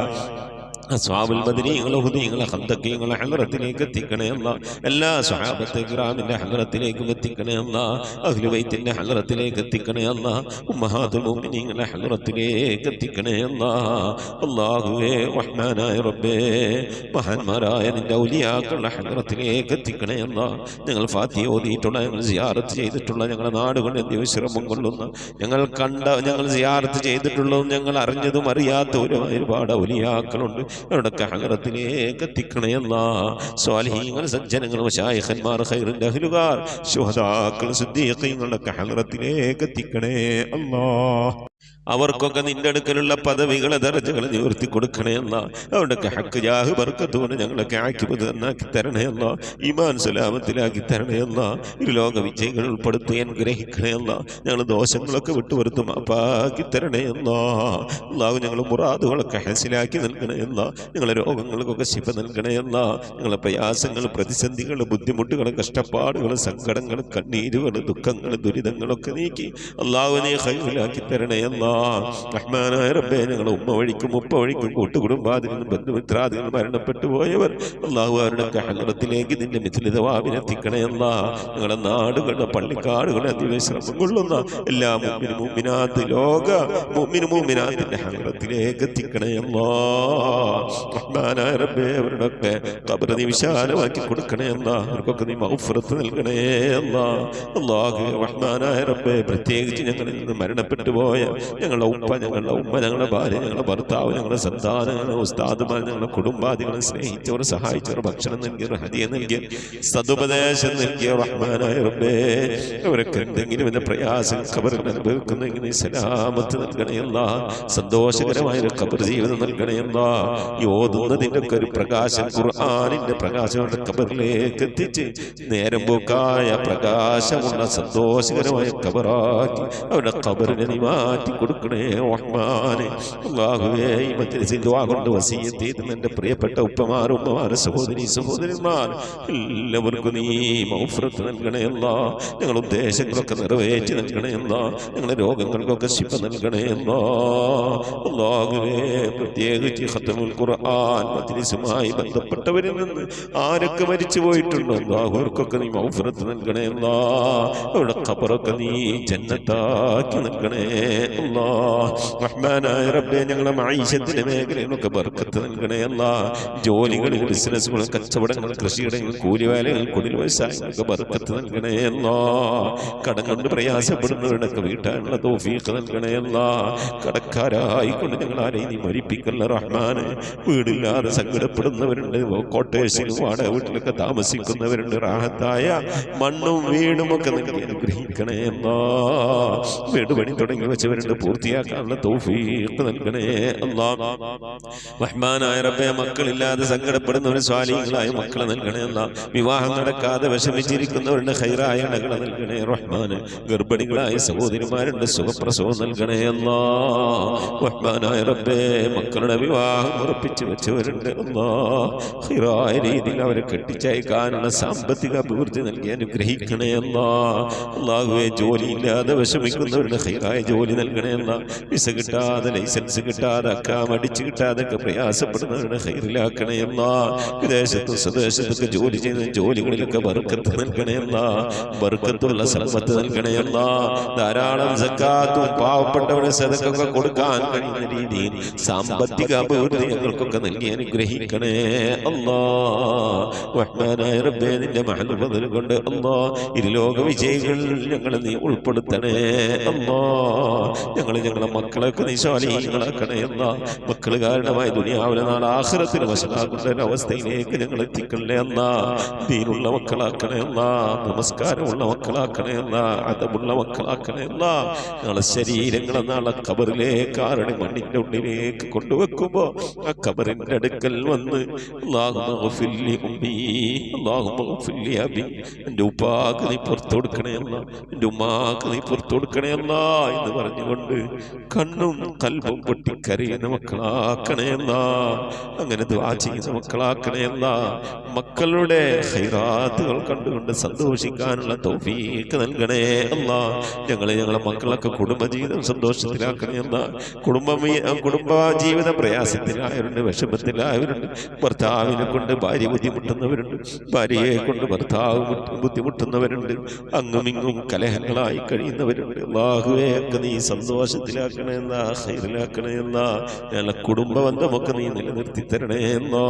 അസ്ഹാബുൽ ബദരീങ്ങളെ ഹുദീങ്ങളെ ഖന്തഖീങ്ങളെ ഹദറത്തിലേക്ക് എത്തിക്കണേ അല്ലാഹ്. എല്ലാ സ്വഹാബത്തെ കിറാമിന്റെ ഹദറത്തിലേക്കും എത്തിക്കണേ അല്ലാഹ്. അഹ്ലു ബൈത്തിന്റെ ഹദറത്തിലേക്ക് എത്തിക്കണേ അല്ലാഹ്. ഉമ്മഹാത്തുൽ മുഅ്മിനീങ്ങളെ ഹദറത്തിലേക്ക് എത്തിക്കണേ അല്ലാഹ്. അല്ലാഹുവേ, റഹ്മാനായ റബ്ബേ, മഹാന്മാരായ നിന്റെ ഔലിയാക്കളുടെ ഹദറത്തിലേക്ക് എത്തിക്കണേ അല്ലാഹ്. ഞങ്ങൾ ഫാത്തിഹ ഓതിയിട്ടുള്ള, ഞങ്ങൾ സിയാറത്ത് ചെയ്തിട്ടുള്ള, ഞങ്ങളുടെ നാടുകളിൽ വിശ്രമം കൊള്ളുന്ന, ഞങ്ങൾ സിയാറത്ത് ചെയ്തിട്ടുള്ളതും ഞങ്ങൾ അറിഞ്ഞതും അറിയാത്തവരും ഒരുപാട് ഔലിയാക്കളുണ്ട്. അവരുടെയൊക്കെ ഹദറത്തിലേക്ക് എത്തിക്കണേ അല്ലാഹ്. സ്വാലിഹീങ്ങൾ, സജ്ജനങ്ങൾ, മശായിഖന്മാർ, ഖൈറിന്റെ അഹ്ലുകാർ, ശുഹദാക്കൾ, സിദ്ദീഖീങ്ങളുടെ ഹദറത്തിലേക്ക് എത്തിക്കണേ അല്ലാഹ്. അവർക്കൊക്കെ നിന്റെ അടുക്കലുള്ള പദവികളെ ദർജകളെ നിവർത്തി കൊടുക്കണേ അല്ലാഹ്. അവരുടെയൊക്കെ ഹക്ക് ജാഹ് ബർക്കത്ത് കൊണ്ട് ഞങ്ങളൊക്കെ ആക്കിപ്പത് നന്നാക്കി തരണേ അല്ലാഹ്. ഈമാൻ സലാമത്തിലാക്കി തരണേ അല്ലാഹ്. ഇരുലോക വിജയികൾ ഉൾപ്പെടുത്തി അനുഗ്രഹിക്കണേ അല്ലാഹ്. ഞങ്ങൾ ദോഷങ്ങളൊക്കെ വിട്ടുവരുത്തും അപ്പാക്കി തരണേ അല്ലാഹ്. അല്ലാഹു ഞങ്ങൾ മുറാദുകളൊക്കെ ഹസിലാക്കി നൽകണേ അല്ലാഹ്. ഞങ്ങളെ രോഗങ്ങൾക്കൊക്കെ ശിഫ നൽകണേ അല്ലാഹ്. ഞങ്ങളെ പ്രയാസങ്ങൾ, പ്രതിസന്ധികൾ, ബുദ്ധിമുട്ടുകൾ, കഷ്ടപ്പാടുകൾ, സങ്കടങ്ങൾ, കണ്ണീരുകൾ, ദുഃഖങ്ങൾ, ദുരിതങ്ങളൊക്കെ നീക്കി അല്ലാഹുവിനെ ഖൈറിലാക്കി തരണേ അല്ലാഹ്. റഹ്മാനായ റബ്ബേ, ഞങ്ങളുടെ ഉമ്മ വഴിക്കും ഉപ്പ വഴിക്കും കൂട്ടുകുടുംബാദികളും ബന്ധുമിത്രാദികളും മരണപ്പെട്ടു പോയവർ അല്ലാഹു അവരുടെ ഹദറത്തിലേക്ക് നിന്റെ മിഥിൽ തവാബിനെ എത്തിക്കണേ അല്ലാഹ്. ഞങ്ങളുടെ നാടുകളുടെ പള്ളിക്കാടുകളെ അതിവിശ്രമം കൊള്ളുന്ന എല്ലാ മുഅ്മിനും മുഅ്മിനാത്ത്, ലോക മുഅ്മിനും മുഅ്മിനാത്തിന്റെ ഹദറത്തിലേക്ക് എത്തിക്കണേ അല്ലാഹ്. റഹ്മാനായ റബ്ബേ, അവരുടെയൊക്കെ ഖബർ നീ വിശാലമാക്കി കൊടുക്കണേ അല്ലാഹ്. അവർക്കൊക്കെ നീ മഗ്ഫിറത്ത് നൽകണേ അല്ലാഹ്. അല്ലാഹു റഹ്മാനായ റബ്ബേ, പ്രത്യേകിച്ച് ഞങ്ങളിൽ നിന്ന് മരണപ്പെട്ടു പോയ ഞങ്ങളുടെ ഉപ്പ, ഞങ്ങളുടെ ഉമ്മ, ഞങ്ങളുടെ ഭാര്യ, ഞങ്ങളുടെ ഭർത്താവ്, ഞങ്ങളുടെ സന്താനം, ഞങ്ങളുടെ ഉസ്താദുമാർ, ഞങ്ങളുടെ കുടുംബാദികളെ സ്നേഹിച്ചവർ, സഹായിച്ചവർ, ഭക്ഷണം നൽകിയവർ, ഹദിയ നൽകിയ, സദുപദേശം നൽകിയ റഹ്മാനായ റബ്ബേ, അവരൊക്കെ എന്തെങ്കിലും എന്ന പ്രയാസം ഖബറിൽ അനുഭവിക്കുന്നെങ്കിൽ സലാമത്ത് നൽകണേ അല്ലാഹ്. സന്തോഷകരമായ ഒരു ഖബർ ജീവിതം നൽകണേ അല്ലാഹ്. ഈ ഓതുന്നതിൻ്റെ ഒക്കെ ഒരു പ്രകാശം, ഖുർആനിന്റെ പ്രകാശം അവരുടെ ഖബറിലേക്ക് എത്തിച്ച് നേരം പോക്കായ പ്രകാശമുള്ള സന്തോഷകരമായ ഖബറാക്കി അവരുടെ ഖബറിനെ മാറ്റി കൊടുക്കണേ റഹ്മാനെ. അല്ലാഹുവേ, ഈ മജ്‌ലിസിൽ ദുആ കൊണ്ട് വസിയത്ത് ചെയ്ത എൻ്റെ പ്രിയപ്പെട്ട ഉപ്പമാർ, ഉമ്മമാർ, സഹോദരന്മാർ എല്ലാവർക്കും നീ മഗ്ഫിറത്ത് നൽകണേ അല്ലാഹ്. ഞങ്ങളുടെ ഉദ്ദേശങ്ങളൊക്കെ നിറവേറ്റി നൽകണേ അല്ലാഹ്. ഞങ്ങളുടെ രോഗങ്ങൾക്കൊക്കെ ശിഫ നൽകണേ അല്ലാഹ്. അല്ലാഹുവേ, പ്രത്യേകിച്ച് ഖത്മുൽ ഖുർആൻ മജ്‌ലിസുമായി ബന്ധപ്പെട്ടവരിൽ നിന്ന് ആരൊക്കെ മരിച്ചു പോയിട്ടുണ്ടോ അല്ലാഹു അവർക്കൊക്കെ നീ മഗ്ഫിറത്ത് നൽകണേ അല്ലാഹ്. അവരുടെ ഖബറൊക്കെ നീ ജന്നത്താക്കി നൽകണേ അല്ലാഹ്. റഹ്മാനായ റബ്ബേ, ഞങ്ങളുടെ മഈശത്തിന്റെ മേഖലയിലൊക്കെ ബർക്കത്ത് നൽകണേ അല്ലാഹ്. ജോലികളിൽ, ബിസിനസ്സുകൾ, കച്ചവടങ്ങൾ, കൃഷിയിടങ്ങൾ, കൂലിവേലകൾ, കുടിൽ വ്യവസായങ്ങൾക്ക് ബർക്കത്ത് നൽകണേ അല്ലാഹ്. കടം കൊണ്ട് പ്രയാസപ്പെടുന്നവരുടെയൊക്കെ വീട്ടാനുള്ള തൗഫീഖ് നൽകണേ അല്ലാഹ്. കടക്കാരായിക്കൊണ്ട് ഞങ്ങൾ ആരെയും നീ മരിപ്പിക്കല്ല റഹ്മാനെ. വീടില്ലാതെ സങ്കടപ്പെടുന്നവരുണ്ട്, കോട്ടേഴ്സിലും വാടക വീട്ടിലൊക്കെ താമസിക്കുന്നവരുണ്ട്. റാഹത്തായ മണ്ണും വീടും ഒക്കെ നൽകി അനുഗ്രഹിക്കണേ അല്ലാഹ്. വീട് പണി തുടങ്ങി വെച്ചവരുണ്ട്, വെച്ചവരുണ്ട് പൂർത്തിയാക്കാനുള്ള തൗഫീഖ് നൽകണേ അല്ലാഹ്. റഹ്മാനായ റബ്ബേ, മക്കളില്ലാതെ സങ്കടപ്പെടുന്നവർ സ്വാലിഹീങ്ങളായ മക്കളെ നൽകണേ അല്ലാഹ്. വിവാഹം നടക്കാതെ വിഷമിച്ചിരിക്കുന്നവരുടെ ഖൈറായ ഇണകളെ നൽകണേ റഹ്മാനെ. ഗർഭിണികളായ സഹോദരിമാരുണ്ട്, സുഖപ്രസവം നൽകണേ അല്ലാഹ്. റഹ്മാനായ റബ്ബേ, മക്കളുടെ വിവാഹം ഉറപ്പിച്ചു വെച്ചവരുണ്ട് അല്ലാഹ്. ഖൈറായ രീതിയിൽ അവരെ കെട്ടിച്ചയക്കാനുള്ള സാമ്പത്തിക അഭിവൃദ്ധി നൽകി അനുഗ്രഹിക്കണേ അല്ലാഹ്. അല്ലാഹുവേ, ജോലിയില്ലാതെ വിഷമിക്കുന്നവരുടെ ഖൈറായ ജോലി നൽകണേ അല്ലാഹ്. വിസ കിട്ടാതെ, ലൈസൻസ് കിട്ടാതെ, അക്കാം അടിച്ചു കിട്ടാതൊക്കെ പ്രയാസപ്പെടുന്നവരുടെ ഖൈറിലാക്കണേ അല്ലാഹ്. വിദേശത്തും സ്വദേശത്തൊക്കെ ജോലി ചെയ്യുന്ന ജോലികളിലൊക്കെ ബർക്കത്ത് നൽകണേ അല്ലാഹ്. ബർക്കത്തുള്ള സമ്പത്ത് നൽകണേ അല്ലാഹ്. ധാരാളം സക്കാത്തും പാവപ്പെട്ടവരെ സദഖയൊക്കെ കൊടുക്കാൻ കഴിയുന്ന രീതിയിൽ സാമ്പത്തിക അഭിവൃദ്ധി ഞങ്ങൾക്കൊക്കെ നൽകി അനുഗ്രഹിക്കണേ അല്ലാഹ്. റഹ്മാനായ റബ്ബേ, നിന്റെ മഹൽ ഫദ്ൽ കൊണ്ട് അല്ലാഹ് ഇരുലോക വിജയികളിൽ ഞങ്ങളെ നീ ഉൾപ്പെടുത്തണേ അല്ലാഹ്. ഞങ്ങളെ മക്കളൊക്കെ നീ സ്വാലിഹീങ്ങളാക്കണേ അല്ലാഹ്. മക്കൾ കാരണമായി ദുനിയാവിലെ നാളെ ആഖിറത്തിൽ വശമാക്കുന്ന ഒരവസ്ഥയിലേക്ക് ഞങ്ങൾ എത്തിക്കണേ അല്ലാഹ്. ദീനുള്ള മക്കളാക്കണേ അല്ലാഹ്. നമസ്കാരമുള്ള മക്കളാക്കണേ അല്ലാഹ്. അദബുള്ള മക്കളാക്കണേ അല്ലാഹ്. ഞങ്ങളെ ശരീരങ്ങളെ നാളെ ഖബറിലേക്ക് ആരുടെ മണ്ണിന്റെ ഉള്ളിലേക്ക് കൊണ്ടുവെക്കുമ്പോ ആ ഖബറിന്റെ അടുക്കൽ വന്ന് എന്റെ ഉപ്പാക്ക് നീ പുറത്തു കൊടുക്കണേ അല്ല, എന്റെ ഉമ്മാക്ക് നീ പുറത്തു കൊടുക്കണേ അല്ല എന്ന് പറഞ്ഞുകൊണ്ട് കണ്ണും കൽബും പൊട്ടിക്കരയുന്ന മക്കളാക്കണേ അല്ല. അങ്ങനെ ദുആ ചെയ്യുന്ന മക്കളാക്കണേ അല്ല. മക്കളുടെ ഖൈറാത്തുകൾ കണ്ടുകൊണ്ട് സന്തോഷിക്കാനുള്ള തൗഫീഖ് നൽകണേ അല്ല. ഞങ്ങളെ മക്കളൊക്കെ കുടുംബജീവിതം സന്തോഷത്തിലാക്കണേ അല്ല. കുടുംബ ജീവിത പ്രയാസത്തിലായവരുണ്ട്, വിഷമത്തിലായവരുണ്ട്. ഭർത്താവിനെ കൊണ്ട് ഭാര്യ ബുദ്ധിമുട്ടുന്നവരുണ്ട്, ഭാര്യയെ കൊണ്ട് ഭർത്താവ് ബുദ്ധിമുട്ടുന്നവരുണ്ട്. അങ്ങുമിങ്ങും കലഹങ്ങളായി കഴിയുന്നവരുണ്ട്. അല്ലാഹുവേ, ഒക്കെ നീ സന്തോഷത്തിലാക്കണേ എന്നാ, ഖൈറിലാക്കണേ എന്നാ. ഞങ്ങളെ കുടുംബ ബന്ധമൊക്കെ നീ നിലനിർത്തി തരണേ എന്നാ.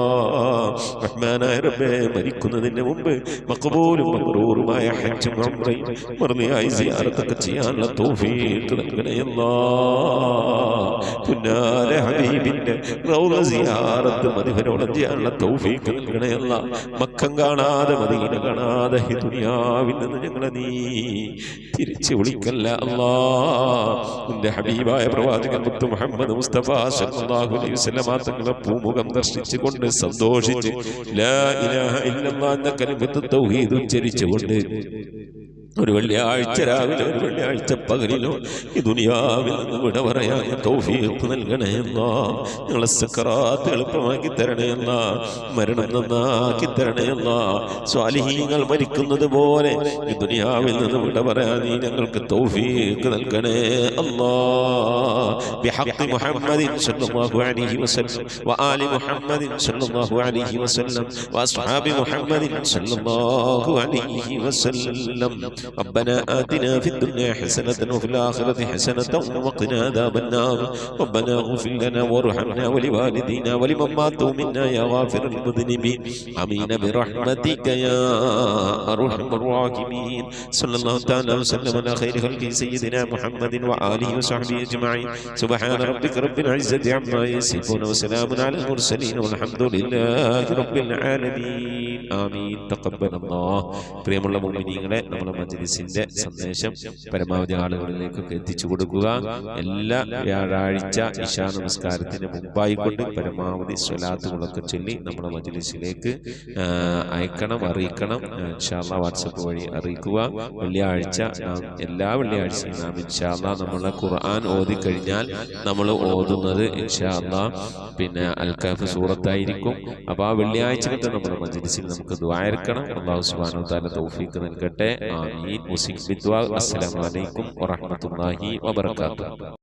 റഹ്മാനായ റബ്ബേ, മരിക്കുന്നതിന് മുമ്പ് മഖബൂലും മബ്റൂറുമായ ഹജ്ജും ഉംറയും മർദിയായി സിയാറത്തൊക്കെ ചെയ്യാനുള്ള തൗഫീഖ് നൽകണേ എന്നാ. പുന്നാര ഹബീബിന്റെ റൗള സിയാറത്ത് മദിഹരോളം ചെയ്യാനുള്ള തൗഫീഖ് നൽകണേ അല്ലാ. മക്കം കാണാതെ, മദീന കാണാതെ ഈ ദുനിയാവിൽ നിന്ന് ഞങ്ങളെ നീ തിരിച്ചു വിളിക്കല്ല അല്ലാ. നിന്റെ ഹബീബായ പ്രവാചകൻ മുത്ത് മുഹമ്മദ് മുസ്തഫ സല്ലല്ലാഹു അലൈഹി വസല്ലം തങ്ങളുടെ പൂമുഖം ദർശിച്ചുകൊണ്ട് സന്തോഷിച്ച് ലാ ഇലാഹ ഇല്ലല്ലാഹ് എന്ന കലിമത്ത് തൗഹീദ് ഉച്ചരിച്ചുകൊണ്ട് ഒരു വെള്ളിയാഴ്ച രാവിലെ, ഒരു വെള്ളിയാഴ്ച പകലിലോ ഈ ദുനിയാവിൽ നിന്ന് വിട പറയാൻ തൗഫീഖ് നൽകണേ അല്ലാ. ഞങ്ങളെ സക്കറാത്ത് എളുപ്പമാക്കി തരണേ അല്ലാ. മരണം നന്നാക്കി തരണേ അല്ലാ. സ്വാലിഹീങ്ങൾ മരിക്കുന്നത് പോലെ ഈ ദുനിയാവിൽ നിന്ന് വിട പറയാൻ നീ ഞങ്ങൾക്ക് തൗഫീഖ് നൽകണേ അല്ലാ. ബിഹഖ് മുഹമ്മദിൻ സല്ലല്ലാഹു അലൈഹി വസല്ലം വആലി മുഹമ്മദിൻ സല്ലല്ലാഹു അലൈഹി വസല്ലം വഅസ്ഹാബി മുഹമ്മദിൻ സല്ലല്ലാഹു അലൈഹി വസല്ലം. ربنا آتنا في الدنيا حسنة وفي الآخرة حسنة وقنا عذاب النار. ربنا اغفر لنا وارحمنا ولوالدينا ولمن ماتوا منا يا غافر المذنبين. آمين برحمتك يا أرحم الراحمين. صلى الله تعالى وسلم على خير خلقه سيدنا محمد وآله وصحبه أجمعين. سبحان ربك رب العزة عما يصفون وسلام على المرسلين والحمد لله رب العالمين. آمين. تقبل الله. പ്രിയമുള്ള മുഅ്മിനീങ്ങളെ, നമ്മുടെ മജ്‌ലിസിന്റെ സന്ദേശം പരമാവധി ആളുകളിലേക്കൊക്കെ എത്തിച്ചു കൊടുക്കുക. എല്ലാ വ്യാഴാഴ്ച ഇശാ നമസ്കാരത്തിന് മുമ്പായിക്കൊണ്ട് പരമാവധി സ്വലാത്തുകളൊക്കെ ചൊല്ലി നമ്മുടെ മജ്‌ലിസിലേക്ക് അയക്കണം, അറിയിക്കണം. ഇൻഷാ അല്ലാഹ് വാട്സപ്പ് വഴി അറിയിക്കുക. വെള്ളിയാഴ്ച എല്ലാ വെള്ളിയാഴ്ചയും നാം ഇൻഷാ അല്ലാഹ് നമ്മളെ ഖുർആൻ ഓതി കഴിഞ്ഞാൽ നമ്മൾ ഓതുന്നത് ഇൻഷാ അല്ലാഹ് പിന്നെ അൽ കഹ്ഫ് സൂറത്തായിരിക്കും. അപ്പോൾ ആ വെള്ളിയാഴ്ചത്തെ നമ്മുടെ മജ്‌ലിസിൽ നമുക്ക് ദുആ ഇറക്കണം. അല്ലാഹു സുബ്ഹാനഹു വ തആല തൗഫീഖ് നൽകട്ടെ. ആമീൻ. മുസിക് ബിദ്വാ. അസ്സലാമു അലൈക്കും വറഹ്മത്തുള്ളാഹി വബറകാതുഹു.